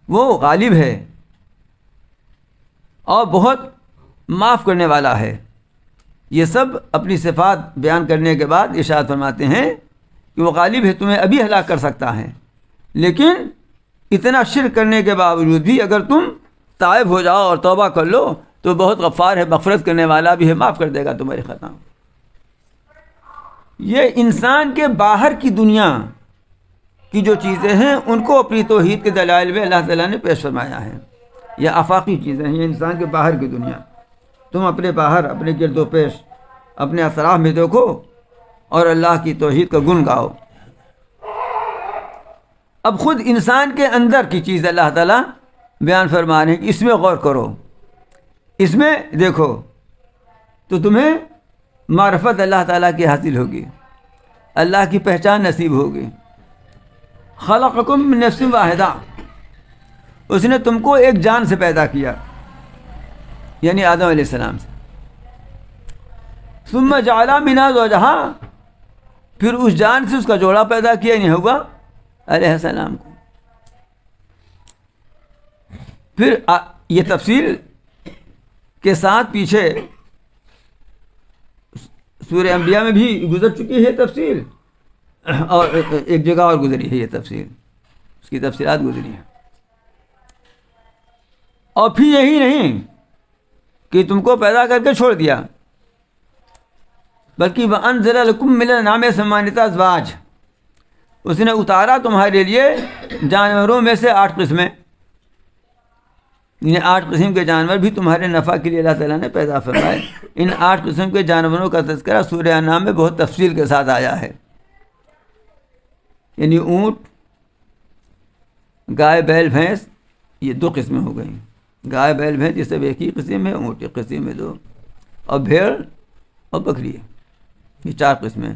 وہ غالب ہے اور بہت معاف کرنے والا ہے. یہ سب اپنی صفات بیان کرنے کے بعد ارشاد فرماتے ہیں کہ وہ غالب ہے، تمہیں ابھی ہلاک کر سکتا ہے، لیکن اتنا شرک کرنے کے باوجود بھی اگر تم تائب ہو جاؤ اور توبہ کر لو تو بہت غفار ہے، مغفرت کرنے والا بھی ہے، معاف کر دے گا تمہارے خطا. یہ انسان کے باہر کی دنیا کی جو چیزیں ہیں ان کو اپنی توحید کے دلائل میں اللہ تعالیٰ نے پیش فرمایا ہے. یہ آفاقی چیزیں ہیں، یہ انسان کے باہر کی دنیا. تم اپنے باہر، اپنے گرد و پیش، اپنے اطراف میں دیکھو اور اللہ کی توحید کا گن گاؤ. اب خود انسان کے اندر کی چیز اللہ تعالیٰ بیان فرما رہے ہیں کہ اس میں غور کرو، اس میں دیکھو، تو تمہیں معرفت اللہ تعالیٰ کی حاصل ہوگی، اللہ کی پہچان نصیب ہوگی. خلقکم من نفس واحدہ، اس نے تم کو ایک جان سے پیدا کیا، یعنی آدم علیہ السلام سے. ثم جعل منها زوجہا، پھر اس جان سے اس کا جوڑا پیدا کیا، یعنی ہوا علیہ السلام کو. پھر یہ تفصیل کے ساتھ پیچھے سورہ انبیاء میں بھی گزر چکی ہے تفصیل، اور ایک جگہ اور گزری ہے یہ تفصیل، اس کی تفصیلات گزری ہیں. اور پھر یہی نہیں کہ تم کو پیدا کر کے چھوڑ دیا، بلکہ وَأَنزَلَ لَكُم مِّنَ الْأَنْعَامِ ثَمَانِيَةَ أَزْوَاجٍ، اس نے اتارا تمہارے لیے جانوروں میں سے 8 قسمیں، یہ 8 قسم کے جانور بھی تمہارے نفع کے لیے اللہ تعالیٰ نے پیدا فرمائے. ان 8 قسم کے جانوروں کا تذکرہ سورہ انعام میں بہت تفصیل کے ساتھ آیا ہے. یعنی اونٹ، گائے، بیل، بھینس، یہ 2 قسمیں ہو گئیں. گائے، بیل، بھینس یہ سب ایک ہی قسم ہے، اونٹ ایک قسم ہے 2، اور بھیڑ اور بکری یہ 4 قسمیں،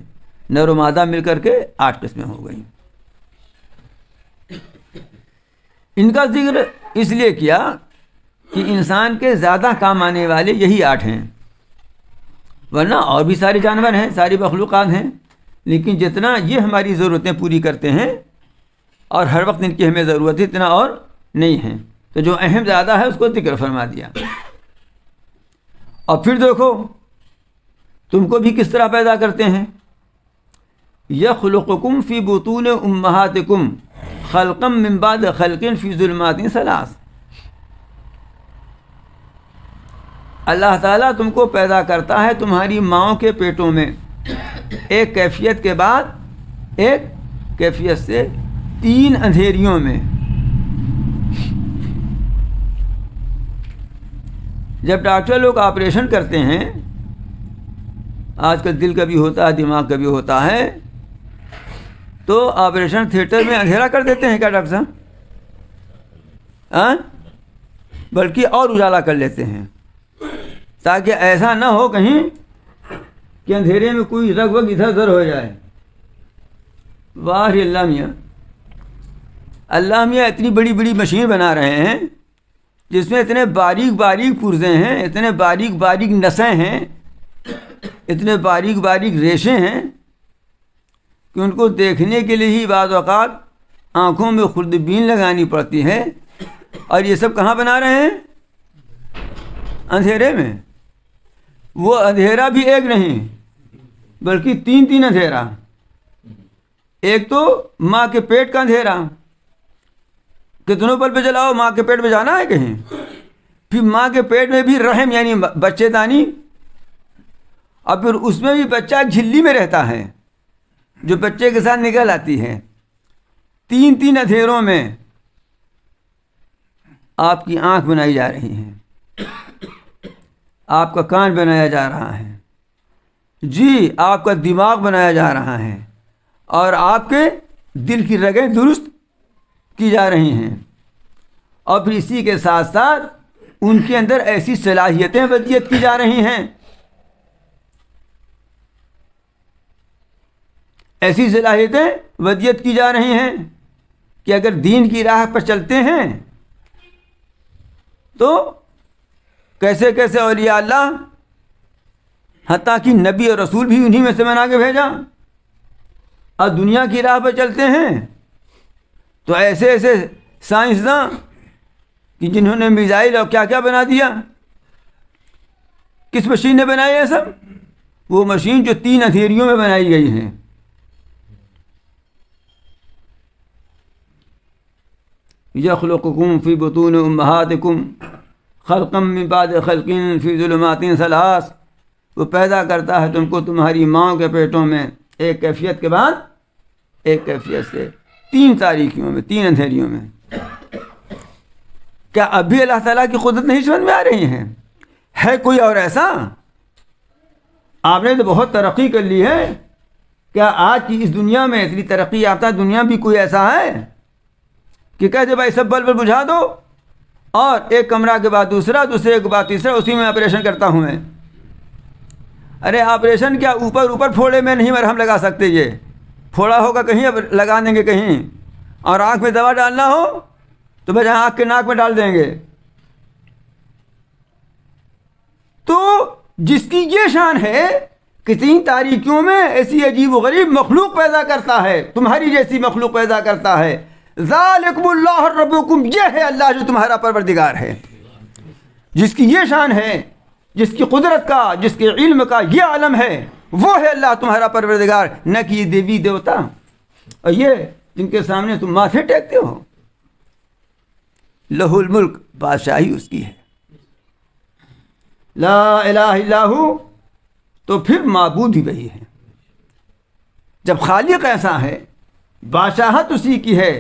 نر و مادہ مل کر کے 8 قسمیں ہو گئیں. ان کا ذکر اس لیے کیا کہ انسان کے زیادہ کام آنے والے یہی 8 ہیں، ورنہ اور بھی سارے جانور ہیں، ساری مخلوقات ہیں، لیکن جتنا یہ ہماری ضرورتیں پوری کرتے ہیں اور ہر وقت ان کی ہمیں ضرورت ہے اتنا اور نہیں ہیں. تو جو اہم زیادہ ہے اس کو ذکر فرما دیا. اور پھر دیکھو تم کو بھی کس طرح پیدا کرتے ہیں. یخلقکم فی بطون امہاتکم خلقا من بعد خلق فی ظلمات 3. اللہ تعالیٰ تم کو پیدا کرتا ہے تمہاری ماؤں کے پیٹوں میں، ایک کیفیت کے بعد ایک کیفیت سے 3 اندھیریوں میں. جب ڈاکٹر لوگ آپریشن کرتے ہیں، آج کل دل کا بھی ہوتا ہے، دماغ کا بھی ہوتا ہے، تو آپریشن تھیٹر میں اندھیرا کر دیتے ہیں کیا ڈاکٹر صاحب؟ بلکہ اور اجالا کر لیتے ہیں تاکہ ایسا نہ ہو کہیں کہ اندھیرے میں کوئی رگ وگ ادھر ادھر ہو جائے. واہ اللہ میاں، اللہ میاں اتنی بڑی بڑی مشین بنا رہے ہیں جس میں اتنے باریک باریک پرزے ہیں، اتنے باریک باریک نسیں ہیں، اتنے باریک باریک ریشے ہیں کہ ان کو دیکھنے کے لیے ہی بعض اوقات آنکھوں میں خوردبین لگانی پڑتی ہے. اور یہ سب کہاں بنا رہے ہیں؟ اندھیرے میں. وہ اندھیرا بھی ایک نہیں بلکہ 3 اندھیرا. ایک تو ماں کے پیٹ کا اندھیرا، کتنوں پل پہ جلاؤ، ماں کے پیٹ میں جانا ہے کہیں. پھر ماں کے پیٹ میں بھی رحم یعنی بچے دانی، اور پھر اس میں بھی بچہ جھلی میں رہتا ہے جو بچے کے ساتھ نکل آتی ہے. 3 اندھیروں میں آپ کی آنکھ بنائی جا رہی ہے، آپ کا کان بنایا جا رہا ہے، جی آپ کا دماغ بنایا جا رہا ہے، اور آپ کے دل کی رگیں درست کی جا رہی ہیں. اور پھر اسی کے ساتھ ساتھ ان کے اندر ایسی صلاحیتیں ودیت کی جا رہی ہیں، ایسی صلاحیتیں ودیت کی جا رہی ہیں کہ اگر دین کی راہ پر چلتے ہیں تو کیسے کیسے اولیاء اللہ، حتیٰ کہ نبی اور رسول بھی انہی میں سے بنا کے بھیجا، اور دنیا کی راہ پر چلتے ہیں تو ایسے ایسے سائنسداں کہ جنہوں نے میزائل اور کیا کیا بنا دیا. کس مشین نے بنائی ہے سب؟ وہ مشین جو 3 اندھیریوں میں بنائی گئی ہے. یخلقکم فی بطون امہاتکم خلقا من بعد خلق فی ظلمات 3. وہ پیدا کرتا ہے تم کو تمہاری ماں کے پیٹوں میں ایک کیفیت کے بعد ایک کیفیت سے 3 تاریکیوں میں، 3 اندھیریوں میں. کیا اب بھی اللہ تعالیٰ کی قدرت نہیں سمجھ میں آ رہی ہے کوئی اور ایسا؟ آپ نے تو بہت ترقی کر لی ہے، کیا آج کی اس دنیا میں، اتنی ترقی یافتہ دنیا بھی کوئی ایسا ہے کہ کہتے بھائی سب بلب بجھا دو اور ایک کمرہ کے بعد دوسرا، دوسرے کے بعد تیسرا، اسی میں آپریشن کرتا ہوں میں؟ ارے آپریشن کیا اوپر پھوڑے میں نہیں مرہم لگا سکتے؟ یہ پھوڑا ہوگا کہیں اب لگا دیں گے کہیں، اور آنکھ میں دوا ڈالنا ہو تو بھائی آنکھ کے ناک میں ڈال دیں گے. تو جس کی یہ شان ہے کہ 3 تاریکیوں میں ایسی عجیب و غریب مخلوق پیدا کرتا ہے، تمہاری جیسی مخلوق پیدا کرتا ہے، ذالکم اللہ ربکم، یہ ہے اللہ جو تمہارا پروردگار ہے. جس کی یہ شان ہے، جس کی قدرت کا، جس کے علم کا یہ عالم ہے، وہ ہے اللہ تمہارا پروردگار، نہ کہ یہ دیوی دیوتا اور یہ جن کے سامنے تم ماتھے ٹیکتے ہو. لہ الملک، بادشاہی اس کی ہے. لا الہ الا ہو، تو پھر معبود بھی وہی ہے. جب خالق ایسا ہے، بادشاہت اسی کی ہے،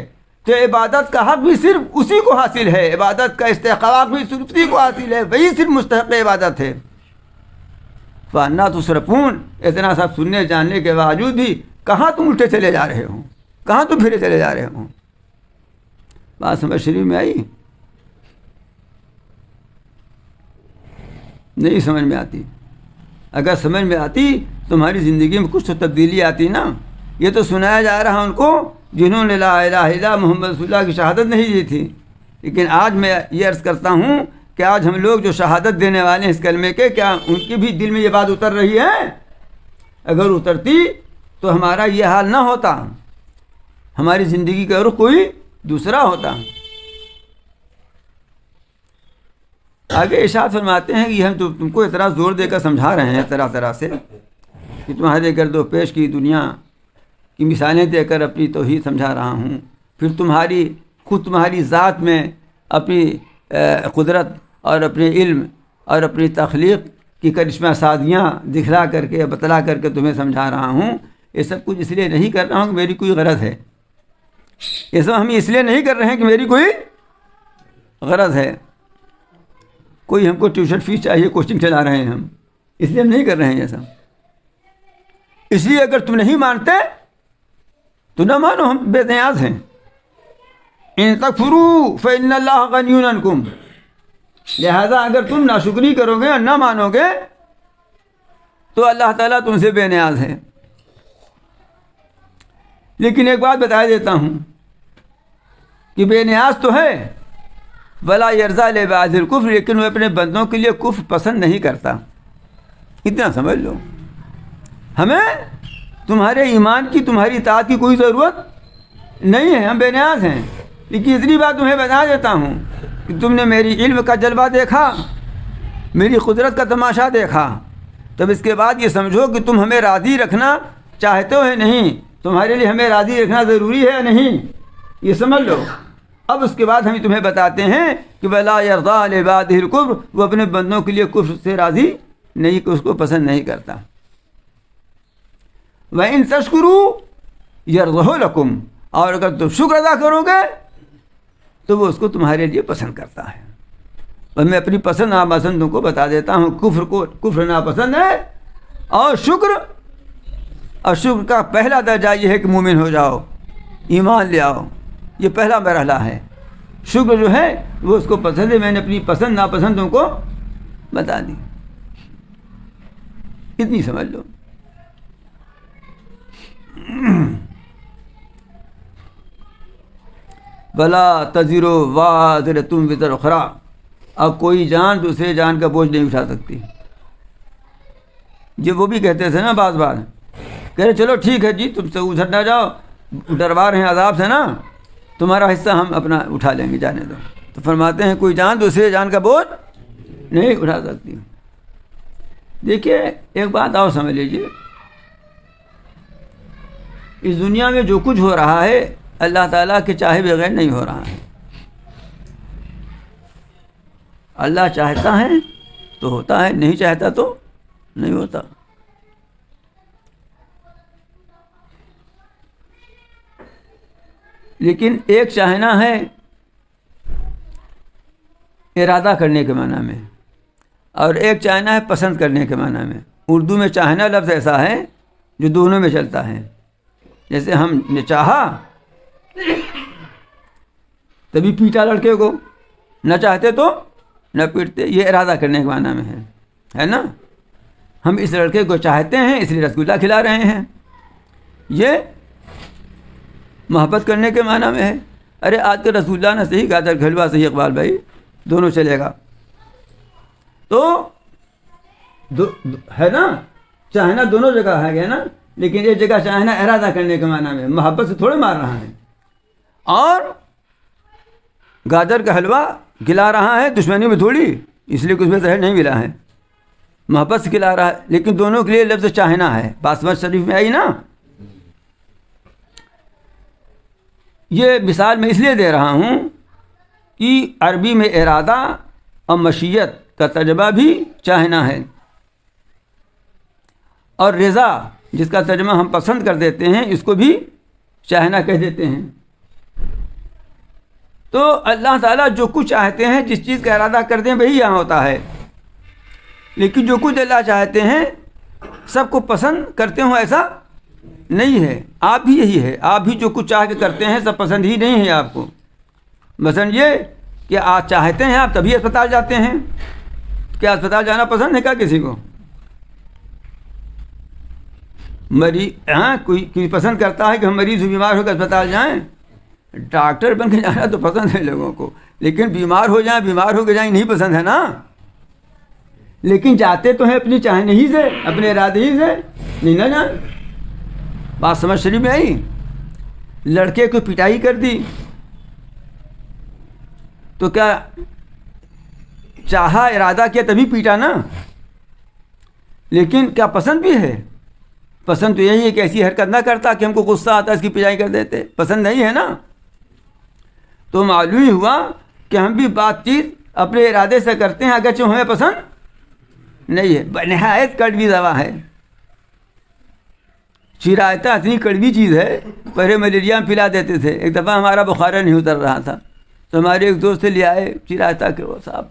تو عبادت کا حق بھی صرف اسی کو حاصل ہے، عبادت کا استحقاق بھی صرف اسی کو حاصل ہے، وہی صرف مستحق عبادت ہے. فَأَنَّىٰ تُصْرَفُونَ، اتنا سب سننے جاننے کے باوجود بھی کہاں تم الٹے چلے جا رہے ہو، کہاں تم پھرے چلے جا رہے ہو؟ بات سمجھ شریف میں آئی؟ نہیں سمجھ میں آتی. اگر سمجھ میں آتی تمہاری زندگی میں کچھ تو تبدیلی آتی نا. یہ تو سنایا جا رہا ان کو جنہوں نے لا الہ الا محمد رسول اللہ کی شہادت نہیں دی تھی. لیکن آج میں یہ عرض کرتا ہوں کہ آج ہم لوگ جو شہادت دینے والے ہیں اس کلمے کے، کیا ان کی بھی دل میں یہ بات اتر رہی ہے؟ اگر اترتی تو ہمارا یہ حال نہ ہوتا، ہماری زندگی کا رخ کوئی دوسرا ہوتا. آگے ارشاد فرماتے ہیں کہ ہم تم کو اتنا زور دے کر سمجھا رہے ہیں طرح طرح سے کہ تمہارے گرد و پیش کی دنیا کی مثالیں دے کر اپنی توحید سمجھا رہا ہوں، پھر تمہاری ذات میں اپنی قدرت اور اپنے علم اور اپنی تخلیق کی کرشمہ سازیاں دکھلا کر کے بتلا کر کے تمہیں سمجھا رہا ہوں. یہ سب کچھ اس لیے نہیں کر رہا ہوں کہ میری کوئی غرض ہے، یہ سب ہم اس لیے نہیں کر رہے ہیں کہ میری کوئی غرض ہے، کوئی ہم کو ٹیوشن فیس چاہیے، کوچنگ چلا رہے ہیں ہم، اس لیے ہم نہیں کر رہے ہیں یہ سب. اس لیے اگر تم نہیں مانتے تو نہ مانو، ہم بے نیاز ہیں. ان تکفروا فإن اللہ غنی عنکم، لہذا اگر تم ناشکری کرو گے اور نہ مانو گے تو اللہ تعالیٰ تم سے بے نیاز ہے. لیکن ایک بات بتا دیتا ہوں کہ بے نیاز تو ہے، ولا یرضی لعباد الکفر، لیکن وہ اپنے بندوں کے لیے کفر پسند نہیں کرتا. اتنا سمجھ لو، ہمیں تمہارے ایمان کی، تمہاری اطاعت کی کوئی ضرورت نہیں ہے، ہم بے نیاز ہیں. لیکن اتنی بات تمہیں بتا دیتا ہوں کہ تم نے میری علم کا جلوہ دیکھا، میری قدرت کا تماشا دیکھا، تب اس کے بعد یہ سمجھو کہ تم ہمیں راضی رکھنا چاہتے ہو یا نہیں، تمہارے لیے ہمیں راضی رکھنا ضروری ہے یا نہیں، یہ سمجھ لو. اب اس کے بعد ہم تمہیں بتاتے ہیں کہ وَلَا يَرْضَىٰ لِعِبَادِهِ الْكُفْرَ، وہ اپنے بندوں کے لیے کفر سے راضی نہیں، کہ اس کو پسند نہیں کرتا. وَإِن تَشْكُرُوا يَرْضَهُ لَكُمْ، اور اگر تم شکر ادا کرو گے تو وہ اس کو تمہارے لیے پسند کرتا ہے. اور میں اپنی پسند ناپسندوں کو بتا دیتا ہوں. کفر ناپسند ہے، اور شکر کا پہلا درجہ یہ ہے کہ مومن ہو جاؤ، ایمان لے آؤ، یہ پہلا مرحلہ ہے. شکر جو ہے وہ اس کو پسند ہے. میں نے اپنی پسند ناپسندوں کو بتا دی، اتنی سمجھ لو. بلا تزر وازرۃ وزر اخری، اب کوئی جان دوسرے جان کا بوجھ نہیں اٹھا سکتی. جو وہ بھی کہتے تھے نا بعض بار، کہہ رہے چلو ٹھیک ہے جی، تم سے ادھر نہ جاؤ، ڈروا رہے ہیں عذاب سے نا، تمہارا حصہ ہم اپنا اٹھا لیں گے، جانے دو. تو فرماتے ہیں کوئی جان دوسرے جان کا بوجھ نہیں اٹھا سکتی. دیکھیے ایک بات اور سمجھ لیجیے، اس دنیا میں جو کچھ ہو رہا ہے اللہ تعالیٰ کے چاہے بغیر نہیں ہو رہا ہے. اللہ چاہتا ہے تو ہوتا ہے، نہیں چاہتا تو نہیں ہوتا. لیکن ایک چاہنا ہے ارادہ کرنے کے معنی میں، اور ایک چاہنا ہے پسند کرنے کے معنی میں. اردو میں چاہنا لفظ ایسا ہے جو دونوں میں چلتا ہے. جیسے ہم نے چاہا تبھی پیٹا لڑکے کو، نہ چاہتے تو نہ پیٹتے، یہ ارادہ کرنے کے معنی میں ہے نا. ہم اس لڑکے کو چاہتے ہیں اس لیے رسگلہ کھلا رہے ہیں، یہ محبت کرنے کے معنی میں ہے. ارے آج کل رسگلہ نہ صحیح، گاجر کا حلوہ صحیح، اقبال بھائی دونوں چلے گا. تو ہے نا، چاہنا دونوں جگہ ہے گیا نا. لیکن ایک جگہ چاہنا ارادہ کرنے کے معنی میں، محبت سے تھوڑے مار رہا ہے، اور گاجر کا حلوہ کھلا رہا ہے دشمنی میں تھوڑی، اس لیے کچھ میں زہر نہیں ملا ہے، محبت سے کھلا رہا ہے. لیکن دونوں کے لیے لفظ چاہنا ہے. باسمت شریف میں آئی نا. یہ مثال میں اس لیے دے رہا ہوں کہ عربی میں ارادہ اور مشیت کا ترجمہ بھی چاہنا ہے، اور رضا جس کا ترجمہ ہم پسند کر دیتے ہیں اس کو بھی چاہنا کہہ دیتے ہیں. تو اللہ تعالیٰ جو کچھ چاہتے ہیں، جس چیز کا ارادہ کر دیں وہی یہاں ہوتا ہے. لیکن جو کچھ اللہ چاہتے ہیں سب کو پسند کرتے ہوں ایسا نہیں ہے. آپ بھی یہی ہے، آپ بھی جو کچھ چاہ کے کرتے ہیں سب پسند ہی نہیں ہے آپ کو. مثلا یہ کہ آپ چاہتے ہیں آپ تبھی اسپتال جاتے ہیں. کیا اسپتال جانا پسند ہے کیا کسی کو؟ کوئی پسند کرتا ہے کہ ہم مریض بیمار ہو کر اسپتال جائیں؟ ڈاکٹر بن کے جانا تو پسند ہے لوگوں کو، لیکن بیمار ہو کے جائیں نہیں پسند ہے نا. لیکن جاتے تو ہیں اپنی چاہنے ہی سے، اپنے ارادے ہی سے، نہیں نہ جائیں. بات سمجھ شریف میں آئی. لڑکے کو پٹائی کر دی تو کیا چاہا ارادہ کیا تبھی پیٹا نا. لیکن کیا پسند بھی ہے؟ پسند تو یہی ہے کہ ایسی حرکت نہ کرتا کہ ہم کو غصہ آتا اس کی پٹائی کر دیتے، پسند نہیں ہے نا. تو معلوم ہوا کہ ہم بھی بات چیت اپنے ارادے سے کرتے ہیں اگرچہ ہمیں پسند نہیں ہے. نہایت کڑوی دوا ہے. چرایتا اتنی کڑوی چیز ہے، پہلے ملیریا میں پلا دیتے تھے. ایک دفعہ ہمارا بخار نہیں اتر رہا تھا تو ہمارے ایک دوست لے آئے چرایتا کہ وہ صاحب،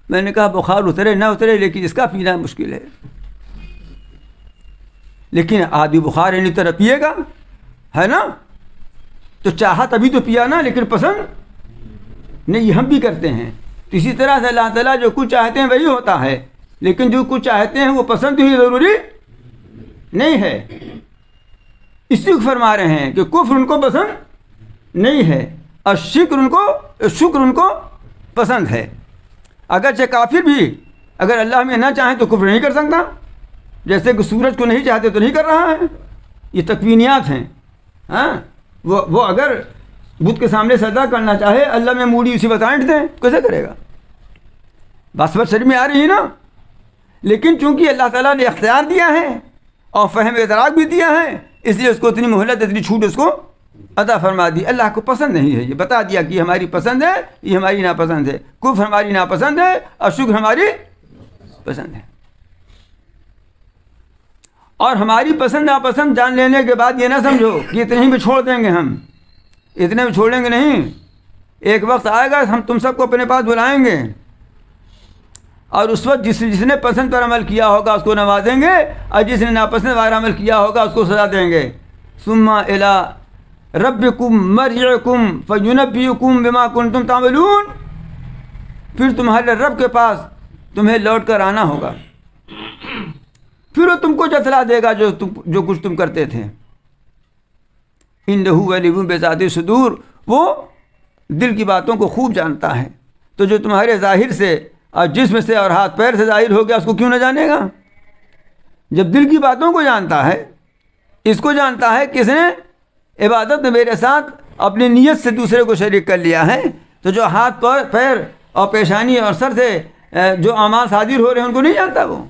میں نے کہا بخار اترے نہ اترے لیکن اس کا پینا مشکل ہے. لیکن آدمی بخار نہیں طرح پیے گا، ہے نا؟ تو چاہا تبھی تو پیا نا، لیکن پسند نہیں. ہم بھی کرتے ہیں. تو اسی طرح سے اللہ تعالیٰ جو کچھ چاہتے ہیں وہی ہوتا ہے، لیکن جو کچھ چاہتے ہیں وہ پسند ہی ضروری نہیں ہے. اس لیے فرما رہے ہیں کہ کفر ان کو پسند نہیں ہے اور شکر ان کو پسند ہے. اگرچہ کافر بھی اگر اللہ میں نہ چاہیں تو کفر نہیں کر سکتا، جیسے کہ سورج کو نہیں چاہتے تو نہیں کر رہا ہے. یہ تکوینیات ہیں. ہاں، وہ اگر بت کے سامنے سجدہ کرنا چاہے، اللہ میں موڑی اسی بتائیں دیں، کیسے کرے گا؟ بس شرح میں آ رہی ہے نا. لیکن چونکہ اللہ تعالیٰ نے اختیار دیا ہے اور فہم ادراک بھی دیا ہے، اس لیے اس کو اتنی مہلت، اتنی چھوٹ اس کو عطا فرما دی. اللہ کو پسند نہیں ہے، یہ بتا دیا کہ یہ ہماری پسند ہے، یہ ہماری ناپسند ہے. کفر ہماری ناپسند ہے اور شکر ہماری پسند ہے. اور ہماری پسند ناپسند جان لینے کے بعد یہ نہ سمجھو کہ اتنے ہی میں چھوڑ دیں گے. ہم اتنے میں چھوڑیں گے نہیں. ایک وقت آئے گا ہم تم سب کو اپنے پاس بلائیں گے اور اس وقت جس نے پسند پر عمل کیا ہوگا اس کو نوازیں گے اور جس نے ناپسند پر عمل کیا ہوگا اس کو سزا دیں گے. ثم الی ربکم مرجعکم فینبئکم بما کنتم تعملون. پھر تمہارے رب کے پاس تمہیں لوٹ کر آنا ہوگا، پھر وہ تم کو جتلا دے گا جو کچھ تم کرتے تھے. انہ علیم بذات الصدور، وہ دل کی باتوں کو خوب جانتا ہے. تو جو تمہارے ظاہر سے اور جسم سے اور ہاتھ پیر سے ظاہر ہو گیا اس کو کیوں نہ جانے گا؟ جب دل کی باتوں کو جانتا ہے، اس کو جانتا ہے کس نے عبادت میں میرے ساتھ اپنی نیت سے دوسرے کو شریک کر لیا ہے، تو جو ہاتھ پیر اور پیشانی اور سر سے جو اعمال صادر ہو رہے ہیں ان کو نہیں جانتا وہ.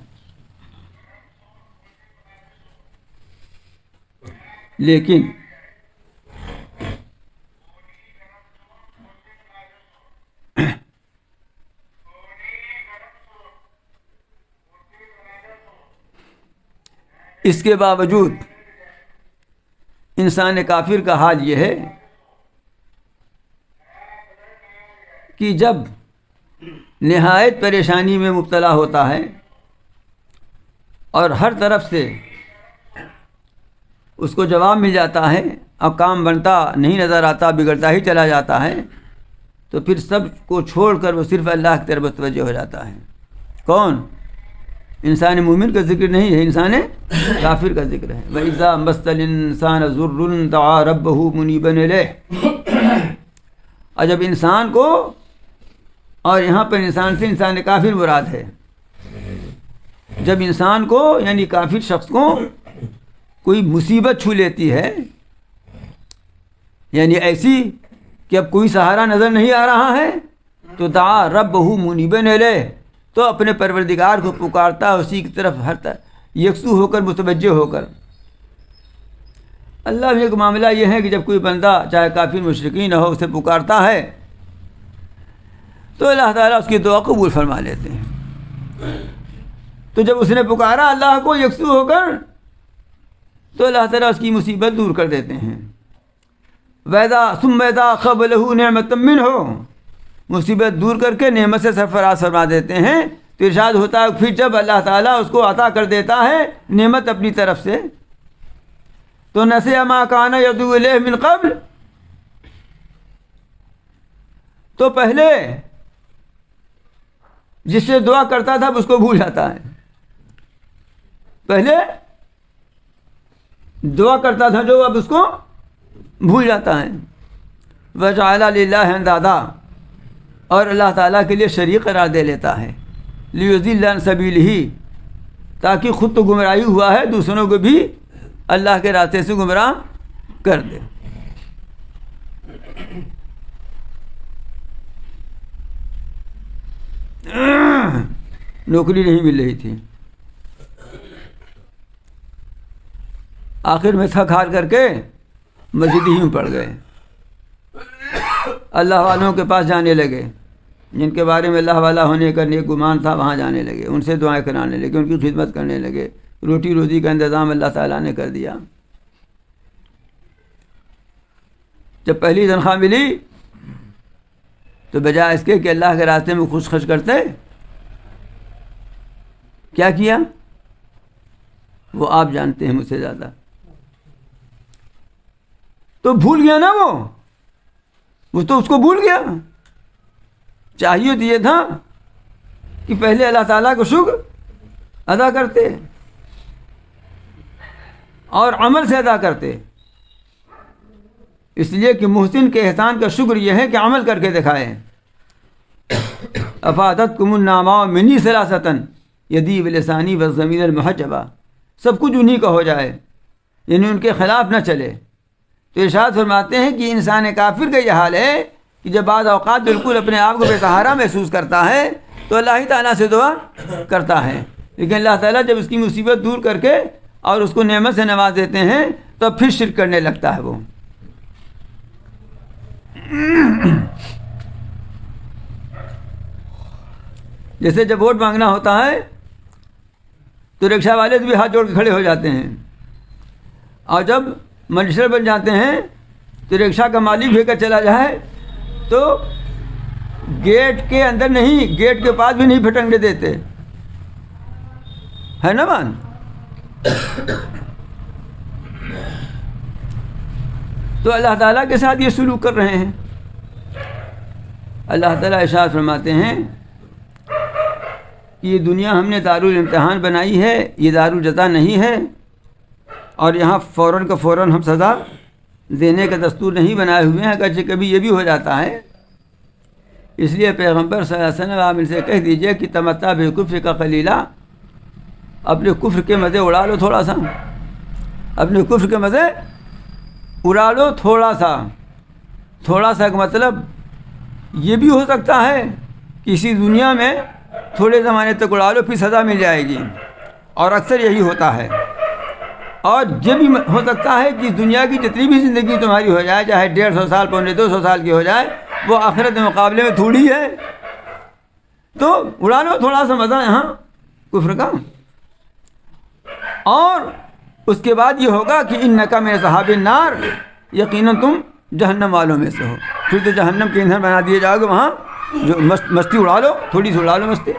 لیکن اس کے باوجود انسان کافر کا حال یہ ہے کہ جب نہایت پریشانی میں مبتلا ہوتا ہے اور ہر طرف سے اس کو جواب مل جاتا ہے اور کام بنتا نہیں نظر آتا، بگڑتا ہی چلا جاتا ہے، تو پھر سب کو چھوڑ کر وہ صرف اللہ کی طرف متوجہ ہو جاتا ہے. کون؟ انسان مومن کا ذکر نہیں ہے، انسان کافر کا ذکر ہے. وَإِذَا مَسَّ الْإِنسَانَ ضُرٌّ دَعَا رَبَّهُ مُنِيبًا إِلَيْهِ. اور جب انسان کو، اور یہاں پر انسان سے انسان کافر مراد ہے، جب انسان کو یعنی کافر شخص کو کوئی مصیبت چھو لیتی ہے، یعنی ایسی کہ اب کوئی سہارا نظر نہیں آ رہا ہے، تو دعا ربہ منیبًا الیہ، تو اپنے پروردگار کو پکارتا ہے، اسی کی طرف ہر یکسو ہو کر، متوجہ ہو کر. اللہ بھی ایک معاملہ یہ ہے کہ جب کوئی بندہ چاہے کافر مشرکین ہو اسے پکارتا ہے تو اللہ تعالیٰ اس کی دعا قبول فرما لیتے ہیں. تو جب اس نے پکارا اللہ کو یکسو ہو کر تو اللہ تعالیٰ اس کی مصیبت دور کر دیتے ہیں. ثم اذا قبلہ نعمۃ منہ، مصیبت دور کر کے نعمت سے سرفراز فرما دیتے ہیں. تو ارشاد ہوتا ہے پھر جب اللہ تعالیٰ اس کو عطا کر دیتا ہے نعمت اپنی طرف سے، تو نسیٰ ما کان یدعو الیہ من قبل، تو پہلے جس سے دعا کرتا تھا اس کو بھول جاتا ہے. پہلے دعا کرتا تھا جو اب اس کو بھول جاتا ہے. وجعل للہ اندادا، اور اللہ تعالیٰ کے لیے شریک قرار دے لیتا ہے. لیضل عن سبیلہ، تاکہ خود تو گمراہی ہوا ہے دوسروں کو بھی اللہ کے راستے سے گمراہ کر دے. نوکری نہیں مل رہی تھی، آخر میں تھک ہار کر کے مسجد ہی میں پڑ گئے. اللہ والوں کے پاس جانے لگے، جن کے بارے میں اللہ والا ہونے کا نیک گمان تھا، وہاں جانے لگے، ان سے دعائیں کرانے لگے، ان کی خدمت کرنے لگے. روٹی روزی کا انتظام اللہ تعالیٰ نے کر دیا. جب پہلی تنخواہ ملی تو بجائے اس کے کہ اللہ کے راستے میں خوش خش کرتے، کیا کیا وہ آپ جانتے ہیں مجھ سے زیادہ. تو بھول گیا نا، وہ تو اس کو بھول گیا. چاہیے تو یہ تھا کہ پہلے اللہ تعالیٰ کو شکر ادا کرتے اور عمل سے ادا کرتے. اس لیے کہ محسن کے احسان کا شکر یہ ہے کہ عمل کر کے دکھائے. افادتکم النعماء منی ثلاثۃ یدی بلسانی والضمیر المحجبہ، سب کچھ انہی کا ہو جائے، یعنی ان کے خلاف نہ چلے. تو ارشاد فرماتے ہیں کہ انسان کافر کا یہ حال ہے کہ جب بعض اوقات بالکل اپنے آپ کو بے سہارا محسوس کرتا ہے تو اللہ تعالیٰ سے دعا کرتا ہے، لیکن اللہ تعالیٰ جب اس کی مصیبت دور کر کے اور اس کو نعمت سے نواز دیتے ہیں تو پھر شرک کرنے لگتا ہے. وہ جیسے جب ووٹ مانگنا ہوتا ہے تو رکشہ والے بھی ہاتھ جوڑ کے کھڑے ہو جاتے ہیں، اور جب منسٹر بن جاتے ہیں تو رکشہ کا مالک بھی کر چلا جائے تو گیٹ کے اندر نہیں، گیٹ کے پاس بھی نہیں پھٹکنے دیتے، ہے نا مان. تو اللہ تعالیٰ کے ساتھ یہ سلوک کر رہے ہیں. اللہ تعالیٰ ارشاد فرماتے ہیں کہ یہ دنیا ہم نے دارالامتحان بنائی ہے، یہ دارالجزا نہیں ہے، اور یہاں فوراً کا فوراً ہم سزا دینے کا دستور نہیں بنائے ہوئے ہیں، اگرچہ کبھی یہ بھی ہو جاتا ہے. اس لیے پیغمبر صلی اللہ علیہ وسلم آپ ان سے کہہ دیجئے کہ تمتع بالکفر کا قلیلا، اپنے کفر کے مزے اڑا لو تھوڑا سا، اپنے کفر کے مزے اڑا لو تھوڑا سا. تھوڑا سا کا مطلب یہ بھی ہو سکتا ہے کہ اسی دنیا میں تھوڑے زمانے تک اڑا لو پھر سزا مل جائے گی، اور اکثر یہی ہوتا ہے. اور یہ بھی ہو سکتا ہے کہ دنیا کی جتنی بھی زندگی تمہاری ہو جائے، چاہے 150 سال 250 سال کی ہو جائے، وہ آخرت کے مقابلے میں تھوڑی ہے. تو اڑا لو تھوڑا سا مزہ یہاں کفر کا. اور اس کے بعد یہ ہوگا کہ انکا من اصحاب النار، یقیناً تم جہنم والوں میں سے ہو. پھر تو جہنم کے ایندھن بنا دیے جاؤ گے وہاں، جو مستی اڑا لو، تھوڑی سی اڑا لو مستی.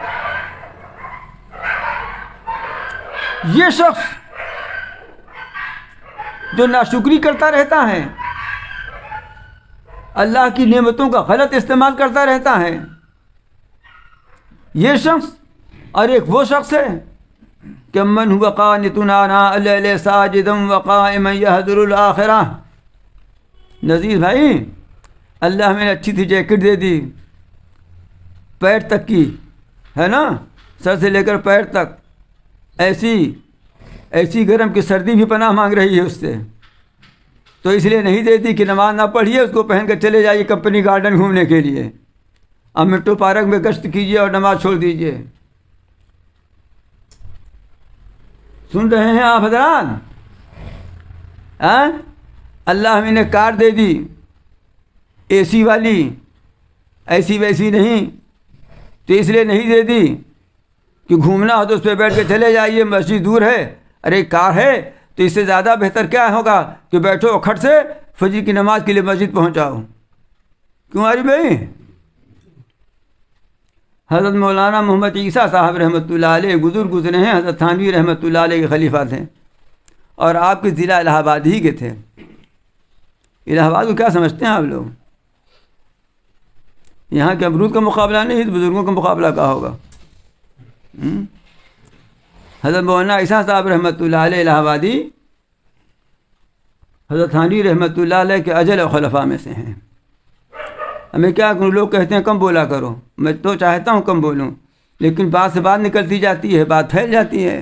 یہ شخص جو ناشکری کرتا رہتا ہے، اللہ کی نعمتوں کا غلط استعمال کرتا رہتا ہے، یہ شخص اور ایک وہ شخص ہے کہ من هو قانت آناء اللیل ساجدا وقائما یحذر الآخرہ. نذیر بھائی، اللہ میں نے اچھی سی جیکٹ دے دی، پیر تک کی، ہے نا، سر سے لے کر پیر تک، ایسی گرم کی سردی بھی پناہ مانگ رہی ہے اس سے. تو اس لیے نہیں دیتی کہ نماز نہ پڑھیے، اس کو پہن کر چلے جائیے کمپنی گارڈن گھومنے کے لیے، اب منٹو پارک میں گشت کیجیے اور نماز چھوڑ دیجیے. سن رہے ہیں آپ حضرات؟ اللہ ہمیں نے کار دے دی اے سی والی، ایسی ویسی نہیں، تو اس لیے نہیں دے دی کہ گھومنا ہو تو اس پہ بیٹھ کے چلے جائیے، مسجد دور ہے. ارے کار ہے تو اس سے زیادہ بہتر کیا ہوگا کہ بیٹھو اکھٹ سے فجر کی نماز کے لیے مسجد پہنچاؤ. کیوں آری بھائی؟ حضرت مولانا محمد عیسیٰ صاحب رحمۃ اللہ علیہ بزرگ گزرے ہیں، حضرت تھانوی رحمۃ اللہ علیہ کے خلیفہ تھے، اور آپ کے ضلع الہ آباد ہی کے تھے. الہ آباد کو کیا سمجھتے ہیں آپ لوگ؟ یہاں کے امرود کا مقابلہ نہیں، بزرگوں کا مقابلہ کہا ہوگا. حضرت مولانا عیسیٰ صاحب رحمۃ اللہ علیہ الہ آبادی حضرت تھانوی رحمۃ اللہ علیہ کے اجل خلفاء میں سے ہیں. ہمیں کیا کروں، لوگ کہتے ہیں کم بولا کرو، میں تو چاہتا ہوں کم بولوں، لیکن بات سے بات نکلتی جاتی ہے، بات پھیل جاتی ہے.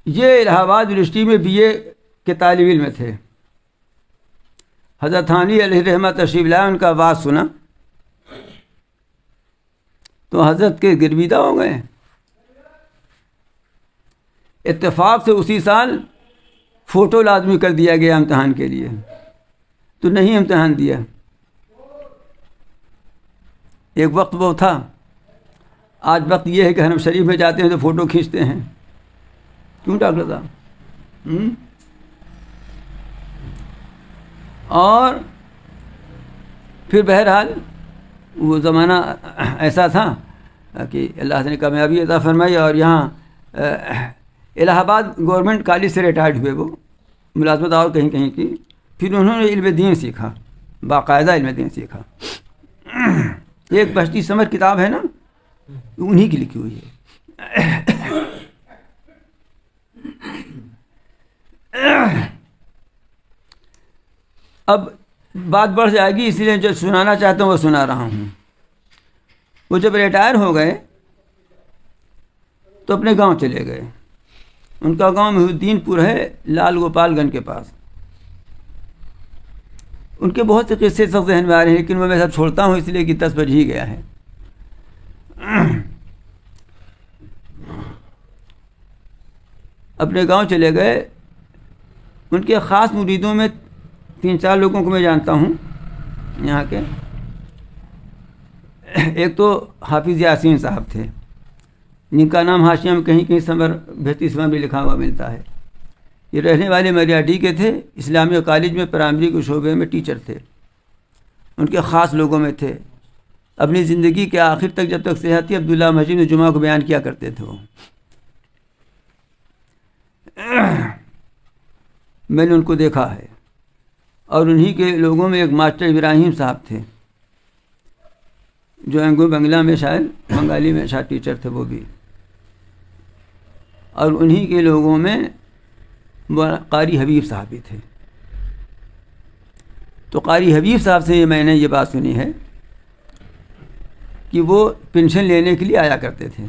یہ الہ آباد یونیورسٹی میں بی اے کے طالب علم تھے. حضرت تھانوی علیہ رحمۃ تشریف لائے، ان کا آواز سنا تو حضرت کے گرویدہ ہو گئے. اتفاق سے اسی سال فوٹو لازمی کر دیا گیا امتحان کے لیے، تو نہیں امتحان دیا. ایک وقت وہ تھا، آج وقت یہ ہے کہ حرم شریف میں جاتے ہیں تو فوٹو کھینچتے ہیں. کیوں ڈاکٹر صاحب؟ اور پھر بہرحال وہ زمانہ ایسا تھا کہ اللہ نے کامیابی عطا فرمائی، اور یہاں الہ آباد گورنمنٹ کالج سے ریٹائرڈ ہوئے، وہ ملازمت اور کہیں کہیں کی. پھر انہوں نے علم دین سیکھا، باقاعدہ علم دین سیکھا. ایک بہشتی ثمر کتاب ہے نا، انہی کی لکھی ہوئی ہے. اب بات بڑھ جائے گی، اس لیے جو سنانا چاہتا ہوں وہ سنا رہا ہوں. وہ جب ریٹائر ہو گئے تو اپنے گاؤں چلے گئے. ان کا گاؤں محی الدین پور ہے، لال گوپال گنج کے پاس. ان کے بہت سے قصے سب ذہن میں آ رہے ہیں، لیکن میں سب چھوڑتا ہوں اس لیے کہ 10 بج ہی گیا ہے. اپنے گاؤں چلے گئے. ان کے خاص مریدوں میں 3-4 لوگوں کو میں جانتا ہوں یہاں کے. ایک تو حافظ یاسین صاحب تھے، جن کا نام حاشیہ میں کہیں کہیں ثمر بہشتی ثمر بھی لکھا ہوا ملتا ہے. یہ رہنے والے مریاڈی کے تھے، اسلامیہ کالج میں پرائمری کے شعبے میں ٹیچر تھے. ان کے خاص لوگوں میں تھے. اپنی زندگی کے آخر تک جب تک صحت تھی عبداللہ مسجد میں جمعہ کو بیان کیا کرتے تھے. وہ میں نے ان کو دیکھا ہے. اور انہی کے لوگوں میں ایک ماسٹر ابراہیم صاحب تھے، جو اینگو بنگلہ میں شاید بنگالی میں شاید ٹیچر تھے وہ بھی. اور انہی کے لوگوں میں قاری حبیب صاحب بھی تھے. تو قاری حبیب صاحب سے میں نے یہ بات سنی ہے کہ وہ پینشن لینے کے لیے آیا کرتے تھے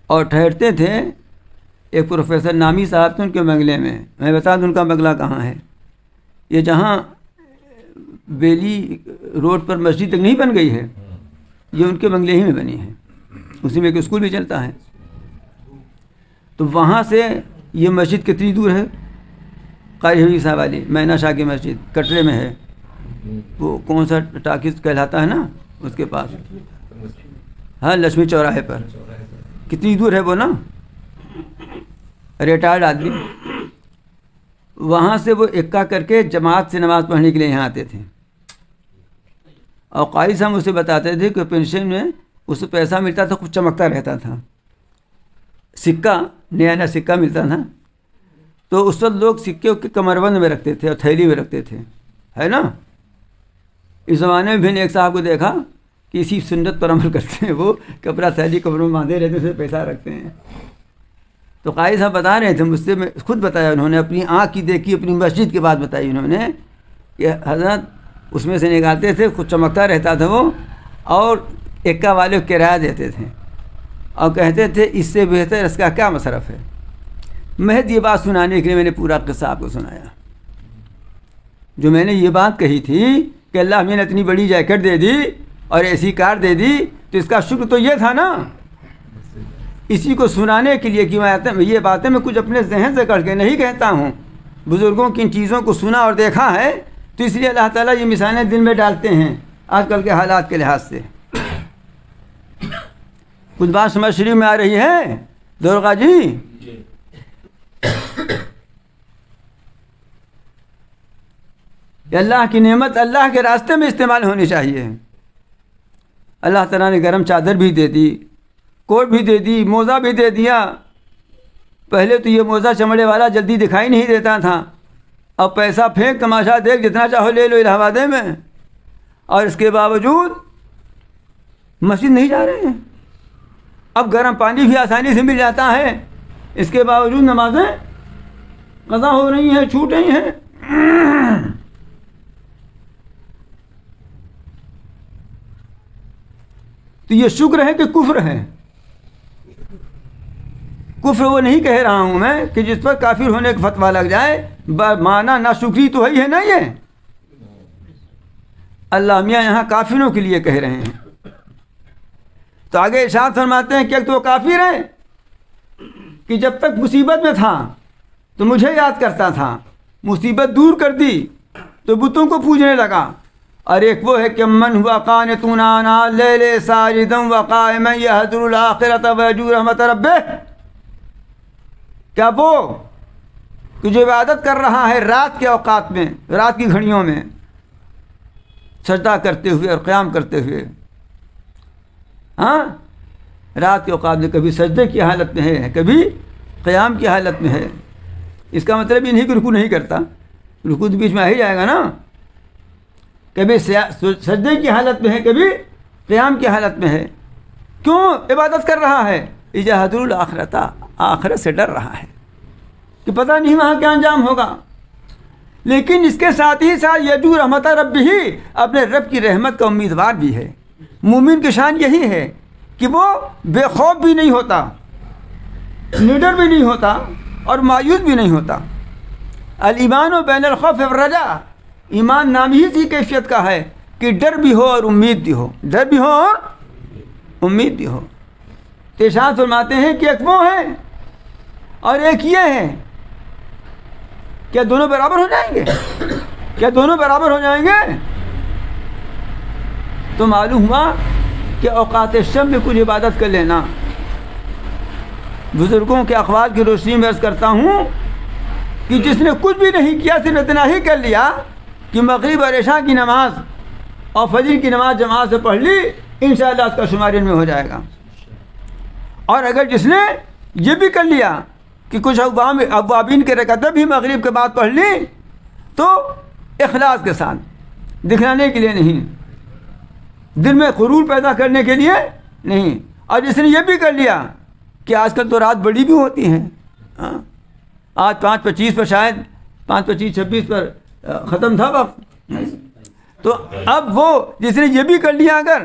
اور ٹھہرتے تھے. ایک پروفیسر نامی صاحب تھے ان کے بنگلے میں. میں بتا دوں ان کا بنگلہ کہاں ہے. یہ جہاں بیلی روڈ پر مسجد تک نہیں بن گئی ہے، یہ ان کے بنگلے ہی میں بنی ہے. اسی میں ایک اسکول بھی چلتا ہے. تو وہاں سے یہ مسجد کتنی دور ہے؟ قاری حبیب صاحب والی مینا شاہ کی مسجد کٹرے میں ہے. وہ کون سا ٹاکیز کہلاتا ہے نا، اس کے پاس. ہاں، لکشمی چوراہے پر. کتنی دور ہے وہ نا. ریٹائرڈ آدمی. وہاں سے وہ اکا کر کے جماعت سے نماز پڑھنے کے لیے یہاں آتے تھے. اور قاری صاحب اسے بتاتے تھے کہ پینشن میں اس سے پیسہ ملتا تھا، کچھ چمکتا رہتا تھا. سکہ نیا نیا سکہ ملتا تھا. تو اس وقت لوگ سکے کے کمربند میں رکھتے تھے اور تھیلی میں رکھتے تھے، ہے نا. اس زمانے میں بھی نے ایک صاحب کو دیکھا کہ اسی سنت پر عمل کرتے ہیں. وہ کپڑا تھیلی کمروں میں باندھے رہتے تھے، پیسہ رکھتے ہیں. تو قاری صاحب بتا رہے تھے مجھ سے، میں خود بتایا انہوں نے، اپنی آنکھ کی دیکھی، اپنی مسجد کی بات بتائی انہوں نے کہ حضرت اس میں سے نکالتے تھے، کچھ چمکتا رہتا تھا وہ، اور اکا والے کو کرایہ دیتے تھے اور کہتے تھے اس سے بہتر اس کا کیا مصرف ہے. محض یہ بات سنانے کے لیے میں نے پورا قصہ آپ کو سنایا. جو میں نے یہ بات کہی تھی کہ اللہ میں نے اتنی بڑی جیکٹ دے دی اور ایسی کار دے دی، تو اس کا شکر تو یہ تھا نا. اسی کو سنانے کے لیے کہ یہ باتیں میں کچھ اپنے ذہن سے کر کے نہیں کہتا ہوں. بزرگوں کی ان چیزوں کو سنا اور دیکھا ہے، تو اس لیے اللہ تعالیٰ یہ مثالیں دل میں ڈالتے ہیں آج کل کے حالات کے لحاظ سے. کچھ بات سمجھ شریف میں آ رہی ہے دورغا جی؟ اللہ کی نعمت اللہ کے راستے میں استعمال ہونی چاہیے. اللہ تعالیٰ نے گرم چادر بھی دے دی، کوٹ بھی دے دی، موزہ بھی دے دیا. پہلے تو یہ موزہ چمڑے والا جلدی دکھائی نہیں دیتا تھا. اب پیسہ پھینک، تماشا دیکھ، جتنا چاہو لے لو الہ آباد میں. اور اس کے باوجود مسجد نہیں جا رہے ہیں. اب گرم پانی بھی آسانی سے مل جاتا ہے، اس کے باوجود نمازیں قضا ہو رہی ہیں، چھوٹ رہی ہیں. تو یہ شکر ہے کہ کفر ہے؟ کفر وہ نہیں کہہ رہا ہوں میں کہ جس پر کافر ہونے کا فتویٰ لگ جائے. مانا ناشکری تو ہی ہے نا. یہ اللہ میاں یہاں کافروں کے لیے کہہ رہے ہیں. تو آگے ارشاد فرماتے ہیں کہ ایک تو کافر ہے کہ جب تک مصیبت میں تھا تو مجھے یاد کرتا تھا، مصیبت دور کر دی تو بتوں کو پوجنے لگا، اور ایک وہ ہے کہ من ہوا قانتون آناء اللیل ساجدا وقائما یحذر الآخرۃ ویرجو رحمۃ ربہ. کیا وہ کہ جو عبادت کر رہا ہے رات کے اوقات میں، رات کی گھڑیوں میں سجدہ کرتے ہوئے اور قیام کرتے ہوئے، ہاں رات کے اوقات میں کبھی سجدے کی حالت میں ہے، کبھی قیام کی حالت میں ہے. اس کا مطلب یہ نہیں کہ رکوع نہیں کرتا، رکوع تو بیچ میں آ ہی جائے گا نا. کبھی سجدے کی حالت میں ہے، کبھی قیام کی حالت میں ہے. کیوں عبادت کر رہا ہے؟ یجحد الآخرۃ، آخرت سے ڈر رہا ہے کہ پتہ نہیں وہاں کیا انجام ہوگا. لیکن اس کے ساتھ ہی ساتھ یرجو رحمت ربہ، اپنے رب کی رحمت کا امیدوار بھی ہے. مومن کی شان یہی ہے کہ وہ بے خوف بھی نہیں ہوتا، نڈر بھی نہیں ہوتا اور مایوس بھی نہیں ہوتا. الایمان بین الخوف والرجاء، ایمان نام ہی اسی کیفیت کا ہے کہ ڈر بھی ہو اور امید بھی ہو، ڈر بھی ہو اور امید بھی ہو. تو ارشاد فرماتے ہیں کہ ایک وہ ہے اور ایک یہ ہے. کیا دونوں برابر ہو جائیں گے؟ کیا دونوں برابر ہو جائیں گے؟ تو معلوم ہوا کہ اوقات شب میں کچھ عبادت کر لینا. بزرگوں کے اقوال کی روشنی میں عرض کرتا ہوں کہ جس نے کچھ بھی نہیں کیا، صرف اتنا ہی کر لیا کہ مغرب اور عشاء کی نماز اور فجر کی نماز جماعت سے پڑھ لی، انشاءاللہ اس کا شمار ان میں ہو جائے گا. اور اگر جس نے یہ بھی کر لیا کہ کچھ اوابین کے رکعتیں بھی مغرب کے بعد پڑھ لی، تو اخلاص کے ساتھ، دکھلانے کے لیے نہیں، دل میں غرور پیدا کرنے کے لیے نہیں. اور جس نے یہ بھی کر لیا کہ آج کل تو رات بڑی بھی ہوتی ہیں، آج 5:25 پر، شاید 5:25-26 پر ختم تھا وقت، تو اب وہ جس نے یہ بھی کر لیا اگر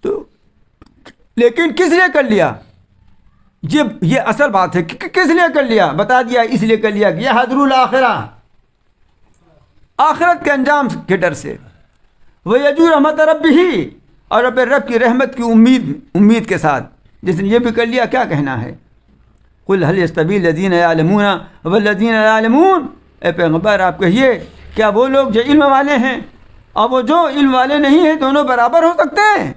تو، لیکن کس لیے کر لیا؟ یہ اصل بات ہے کہ کس لیے کر لیا. بتا دیا اس لیے کر لیا کہ یہ حضر الآخرہ، آخرت کے انجام کے ڈر سے. وَيَرْجُو رَحْمَتَ رَبِّهِ، اور اپنے رب کی رحمت کی امید کے ساتھ. جس نے یہ بھی کر لیا کیا کہنا ہے؟ قُلْ هَلْ يَسْتَوِي الَّذِينَ يَعْلَمُونَ وَالَّذِينَ لَا يَعْلَمُونَ. اے پیغمبر آپ کہیے کیا وہ لوگ جو علم والے ہیں اور وہ جو علم والے نہیں ہیں دونوں برابر ہو سکتے ہیں؟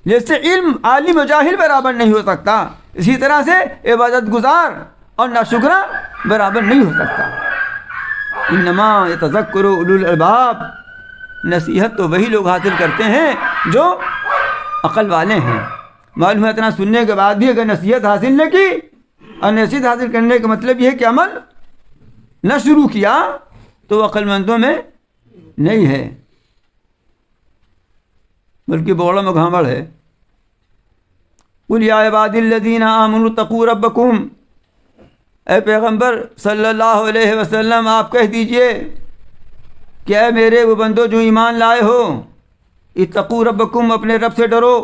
جیسے علم عالم و جاہل برابر نہیں ہو سکتا، اسی طرح سے عبادت گزار اور ناشکرا برابر نہیں ہو سکتا. انما یتذکر اولو الالباب، نصیحت تو وہی لوگ حاصل کرتے ہیں جو عقل والے ہیں. معلوم ہے اتنا سننے کے بعد بھی اگر نصیحت حاصل نہ کی، اور نصیحت حاصل کرنے کا مطلب یہ ہے کہ عمل نہ شروع کیا، تو وہ عقل مندوں میں نہیں ہے، بلکہ بوڑا میں گھامڑ ہے. قُلْ يَا عِبَادِي الَّذِينَ آمَنُوا اتَّقُوا رَبَّكُمْ. اے پیغمبر صلی اللہ علیہ وسلم آپ کہہ دیجئے کہ اے میرے وہ بندو جو ایمان لائے ہو، اتقوا ربکم، اپنے رب سے ڈرو.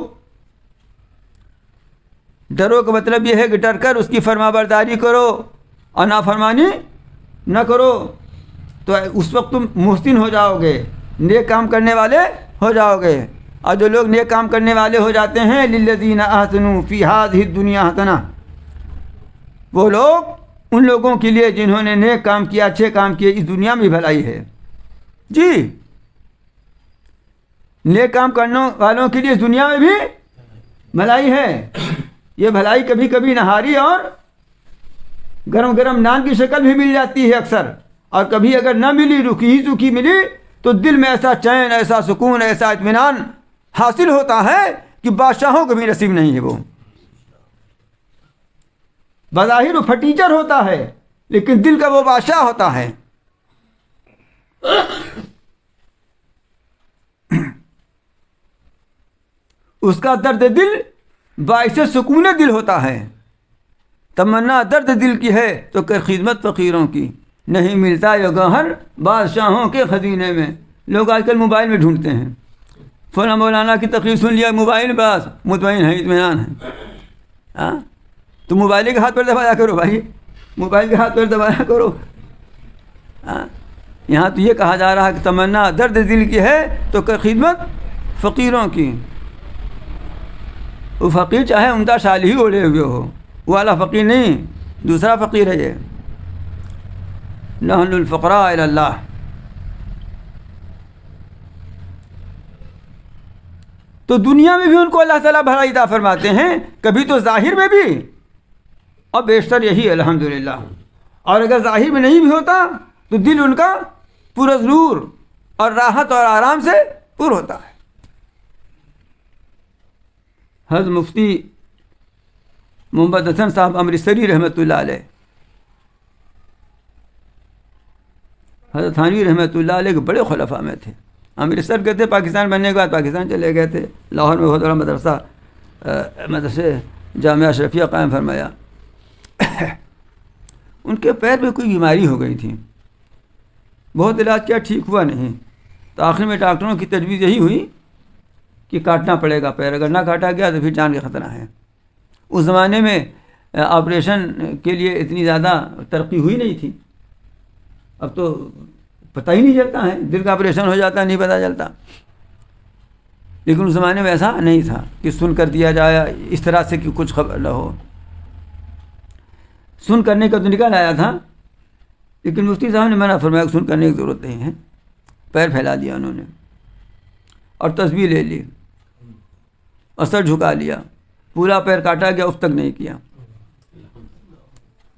ڈرو کا مطلب یہ ہے کہ ڈر کر اس کی فرما برداری کرو اور نافرمانی نہ کرو. تو اس وقت تم محسن ہو جاؤ گے، نیک کام کرنے والے ہو جاؤ گے. اور جو لوگ نیک کام کرنے والے ہو جاتے ہیں، للذین احسنوا فی ہذہ الدنیا حسنہ، وہ لوگ ان لوگوں کے لیے جنہوں نے نیک کام کیا، اچھے کام کیے، اس دنیا میں بھلائی ہے. جی، نیک کام کرنے والوں کے لیے اس دنیا میں بھی بھلائی ہے. یہ بھلائی کبھی کبھی نہاری اور گرم گرم نان کی شکل بھی مل جاتی ہے اکثر، اور کبھی اگر نہ ملی، رکھی ہی سکھی ملی، تو دل میں ایسا چین، ایسا سکون، ایسا اطمینان حاصل ہوتا ہے کہ بادشاہوں کو بھی نصیب نہیں ہے. وہ بظاہر وہ پھٹیچر ہوتا ہے لیکن دل کا وہ بادشاہ ہوتا ہے. اس کا درد دل باعث سکون دل ہوتا ہے. تمنا درد دل کی ہے تو کر خدمت فقیروں کی، نہیں ملتا یہ گوہر بادشاہوں کے خزینے میں. لوگ آج کل موبائل میں ڈھونڈتے ہیں، فلاں مولانا کی تقریر سن لیا، موبائل پاس، مطمئن ہے، اطمینان ہے. ہاں، تو موبائل کے ہاتھ پر دبایا کرو بھائی، موبائل کے ہاتھ پر دبایا کرو. ہاں، یہاں تو یہ کہا جا رہا ہے کہ تمنا درد دل کی ہے تو کر خدمت فقیروں کی. وہ فقیر چاہے عمدہ شال ہی اوڑھے ہوئے ہو، وہ والا فقیر نہیں، دوسرا فقیر ہے. یہ نحن الفقراء الی اللہ. تو دنیا میں بھی ان کو اللہ تعالیٰ بھلائی عطا فرماتے ہیں، کبھی تو ظاہر میں بھی، اور بیشتر یہی الحمدللہ۔ اور اگر ظاہر میں نہیں بھی ہوتا تو دل ان کا پرسرور اور راحت اور آرام سے پر ہوتا ہے۔ حضرت مفتی محمد حسن صاحب امرتسری رحمۃ اللہ علیہ، حضرت تھانوی رحمۃ اللہ علیہ کے بڑے خلفاء میں تھے۔ امرتسر گئے تھے، پاکستان بننے کے بعد پاکستان چلے گئے تھے، لاہور میں بہت بڑا مدرسہ جامعہ اشرفیہ قائم فرمایا۔ ان کے پیر میں کوئی بیماری ہو گئی تھی، بہت علاج کیا، ٹھیک ہوا نہیں، تو آخر میں ڈاکٹروں کی تجویز یہی ہوئی کہ کاٹنا پڑے گا پیر، اگر نہ کاٹا گیا تو پھر جان کا خطرہ ہے۔ اس زمانے میں آپریشن کے لیے اتنی زیادہ ترقی ہوئی نہیں تھی، اب تو پتہ ہی نہیں چلتا ہے، دل کا آپریشن ہو جاتا ہے نہیں پتہ چلتا، لیکن اس زمانے میں ایسا نہیں تھا کہ سن کر دیا جائے اس طرح سے کہ کچھ خبر نہ ہو۔ سن کرنے کا تو نکال آیا تھا، لیکن مفتی صاحب نے منع فرمایا کہ سن کرنے کی ضرورت نہیں ہے۔ پیر پھیلا دیا انہوں نے اور تسبیح لے لی اور سر جھکا لیا، پورا پیر کاٹا گیا، اس تک نہیں کیا،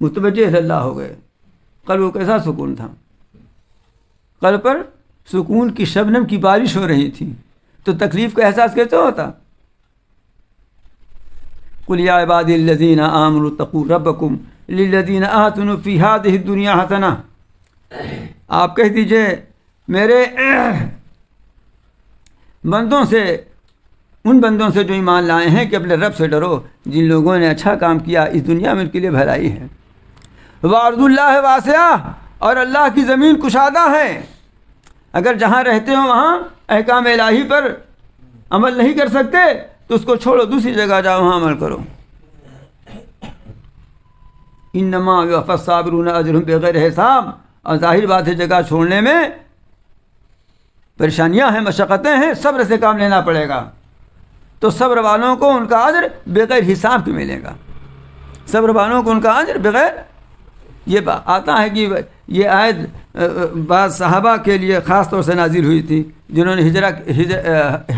متوجہ اللہ ہو گئے۔ قلب کو کیسا سکون تھا، قلب پر سکون کی شبنم کی بارش ہو رہی تھی، تو تکلیف کا احساس کیسے ہوتا؟ قل یا عبادی الذین آمنوا اتقوا ربکم للذین آحسنوا فی ہذہ الدنیا حسنہ، آپ کہہ دیجئے میرے بندوں سے، ان بندوں سے جو ایمان لائے ہیں کہ اپنے رب سے ڈرو، جن لوگوں نے اچھا کام کیا اس دنیا میں ان کے لیے بھلائی ہے۔ وارض اللہ واسعہ، اور اللہ کی زمین کشادہ ہے، اگر جہاں رہتے ہو وہاں احکام الہی پر عمل نہیں کر سکتے تو اس کو چھوڑو، دوسری جگہ جاؤ وہاں عمل کرو۔ انما یوفی الصابرون اجرهم بغیر حساب، اور ظاہر بات ہے جگہ چھوڑنے میں پریشانیاں ہیں، مشقتیں ہیں، صبر سے کام لینا پڑے گا، تو صبر والوں کو ان کا اجر بغیر حساب کے ملے گا، صبر والوں کو ان کا اجر بغیر، یہ آتا ہے کہ یہ آیت بعض صحابہ کے لیے خاص طور سے نازل ہوئی تھی جنہوں نے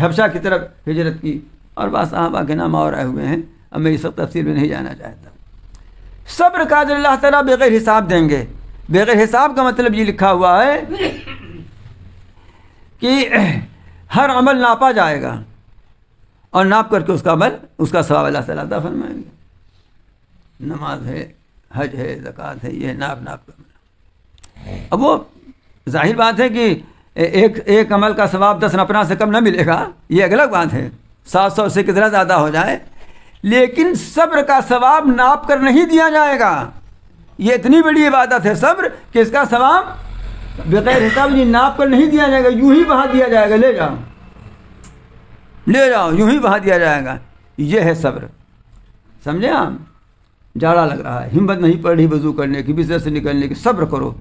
حبشہ کی طرف ہجرت کی، اور بعض صحابہ کے نام اور آئے ہوئے ہیں، اب میں اس وقت تفصیل میں نہیں جانا چاہتا۔ صبر کا اجر اللہ تعالیٰ بغیر حساب دیں گے۔ بغیر حساب کا مطلب یہ لکھا ہوا ہے کہ ہر عمل ناپا جائے گا، اور ناپ کر کے اس کا عمل، اس کا ثواب اللہ تعالیٰ عطا فرمائیں گے۔ نماز ہے، حج ہے، زکوٰۃ ہے، یہ ناپ کر ملا۔ اب وہ ظاہر بات ہے کہ ایک عمل کا ثواب 10 نفروں سے کم نہ ملے گا، یہ الگ بات ہے، 700 سے کتنا زیادہ ہو جائے، لیکن صبر کا ثواب ناپ کر نہیں دیا جائے گا۔ یہ اتنی بڑی عبادت ہے صبر کہ اس کا ثواب بغیر حساب ناپ کر نہیں دیا جائے گا، یوں ہی بہا دیا جائے گا، لے جاؤ، یوں ہی بہا دیا جائے گا۔ یہ ہے صبر، سمجھے آپ؟ جاڑا لگ رہا ہے، ہمت نہیں پڑ رہی وضو کرنے کی، بستر سے نکلنے کی، صبر کرو،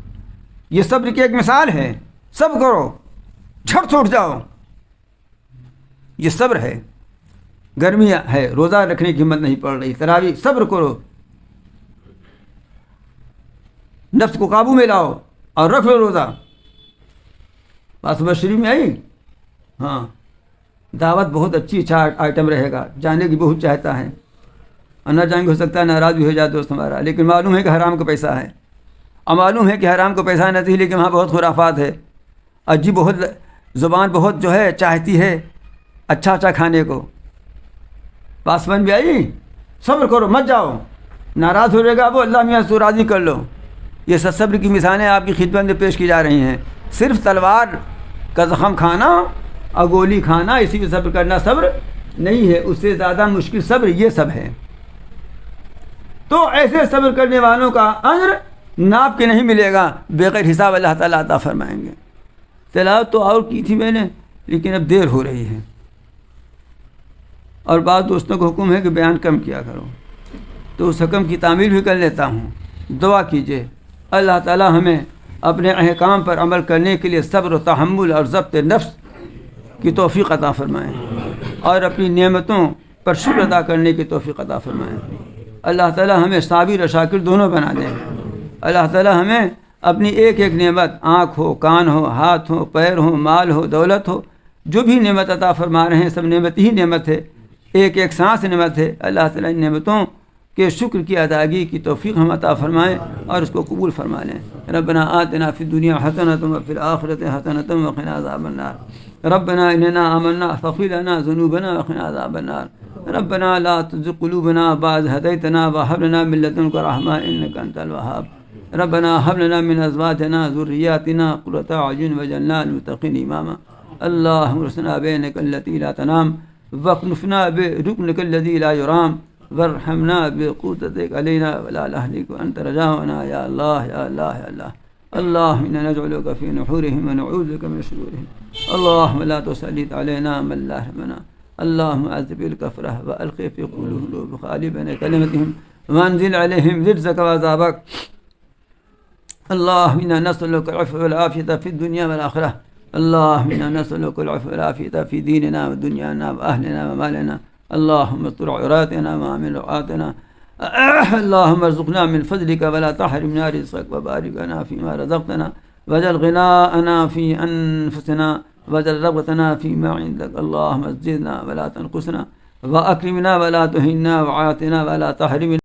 یہ صبر کی ایک مثال ہے۔ صبر کرو، جھٹ چھوٹ جاؤ، یہ صبر ہے۔ گرمی ہے، روزہ رکھنے کی ہمت نہیں پڑ رہی، تراویح، صبر کرو، نفس کو قابو میں لاؤ اور رکھ لو روزہ۔ بات سمجھ شریف میں آئی؟ ہاں، دعوت بہت اچھی، اچھا آئٹم رہے گا، جانے کی بہت چاہتا ہے، اور نہ جائیں گے، ہو سکتا ہے ناراض بھی ہو جائے دوست ہمارا، لیکن معلوم ہے کہ حرام کا پیسہ ہے، اور معلوم ہے کہ حرام کا پیسہ نہیں، لیکن وہاں بہت خرافات ہے، عجیب، بہت زبان بہت جو ہے چاہتی ہے اچھا کھانے کو۔ بات سمجھ میں آئی؟ صبر کرو، مت جاؤ، ناراض ہو جائے گا وہ، اللہ میاں تو راضی کر لو۔ یہ سب صبر کی مثالیں آپ کی خدمت میں پیش کی جا رہی ہیں۔ صرف تلوار کا زخم کھانا اور گولی کھانا، اسی پہ صبر کرنا صبر نہیں ہے، اس سے زیادہ مشکل صبر یہ سب ہے۔ تو ایسے صبر کرنے والوں کا اجر ناپ کے نہیں ملے گا، بغیر حساب اللہ تعالیٰ عطا فرمائیں گے۔ تلاوت تو اور کی تھی میں نے، لیکن اب دیر ہو رہی ہے، اور بعض دوستوں کو حکم ہے کہ بیان کم کیا کرو، تو اس حکم کی تعمیل بھی کر لیتا ہوں۔ دعا کیجیے اللہ تعالیٰ ہمیں اپنے احکام پر عمل کرنے کے لیے صبر و تحمل اور ضبط نفس کی توفیق عطا فرمائیں، اور اپنی نعمتوں پر شکر ادا کرنے کی توفیق عطا فرمائیں۔ اللہ تعالیٰ ہمیں صابر و شاکر دونوں بنا دیں۔ اللہ تعالیٰ ہمیں اپنی ایک ایک نعمت، آنکھ ہو، کان ہو، ہاتھ ہو، پیر ہو، مال ہو، دولت ہو، جو بھی نعمت عطا فرما رہے ہیں سب نعمت ہی نعمت ہے، ایک ایک سانس نعمت ہے۔ اللہ تعالیٰ ان نعمتوں کے شکر کی ادائیگی کی توفیق ہم عطا فرمائیں اور اس کو قبول فرما لیں۔ ربنا آتنا فی الدنیا حسنۃ وفی الآخرۃ حسنۃ وقنا عذاب النار۔ ربنا اننا آمنا فاغفر لنا ذنوبنا وقنا عذاب النار۔ ربنا لا تزغ قلوبنا بعد إذ هديتنا وهب لنا من لدنك رحمة إنك أنت الوهاب۔ ربنا هب لنا من أزواجنا ذرياتنا قرة أعين واجعلنا للمتقين إماما۔ اللهم ارزقنا بينك التي لا تنام واكنفنا بركنك الذي لا يرام وارحمنا بقوتك علينا ولا نهلك وأنت رجاؤنا يا الله يا الله يا الله۔ اللهم إنا نجعلك في نحورهم ونعوذ بك من شرورهم۔ اللهم لا تسلط علينا من لا يرحمنا۔ اللهم عذب الكفرة وألقي في قلوبهم خالبنا كلمتهم وانزل عليهم رجزك وعذابك۔ اللهم إنا نسألك العفو والعافية في الدنيا والآخرة۔ اللهم إنا نسألك العفو والعافية في ديننا ودنيانا وأهلنا ومالنا۔ اللهم استر عوراتنا وآمن روعاتنا۔ اللهم ارزقنا من فضلك ولا تحرمنا رزقك وبارك لنا فيما رزقتنا واجعل غناءنا في أنفسنا واجعل رغبتنا فيما عندك۔ اللهم زدنا ولا تنقصنا وأكرمنا ولا تهنا وعافنا ولا تحرمنا۔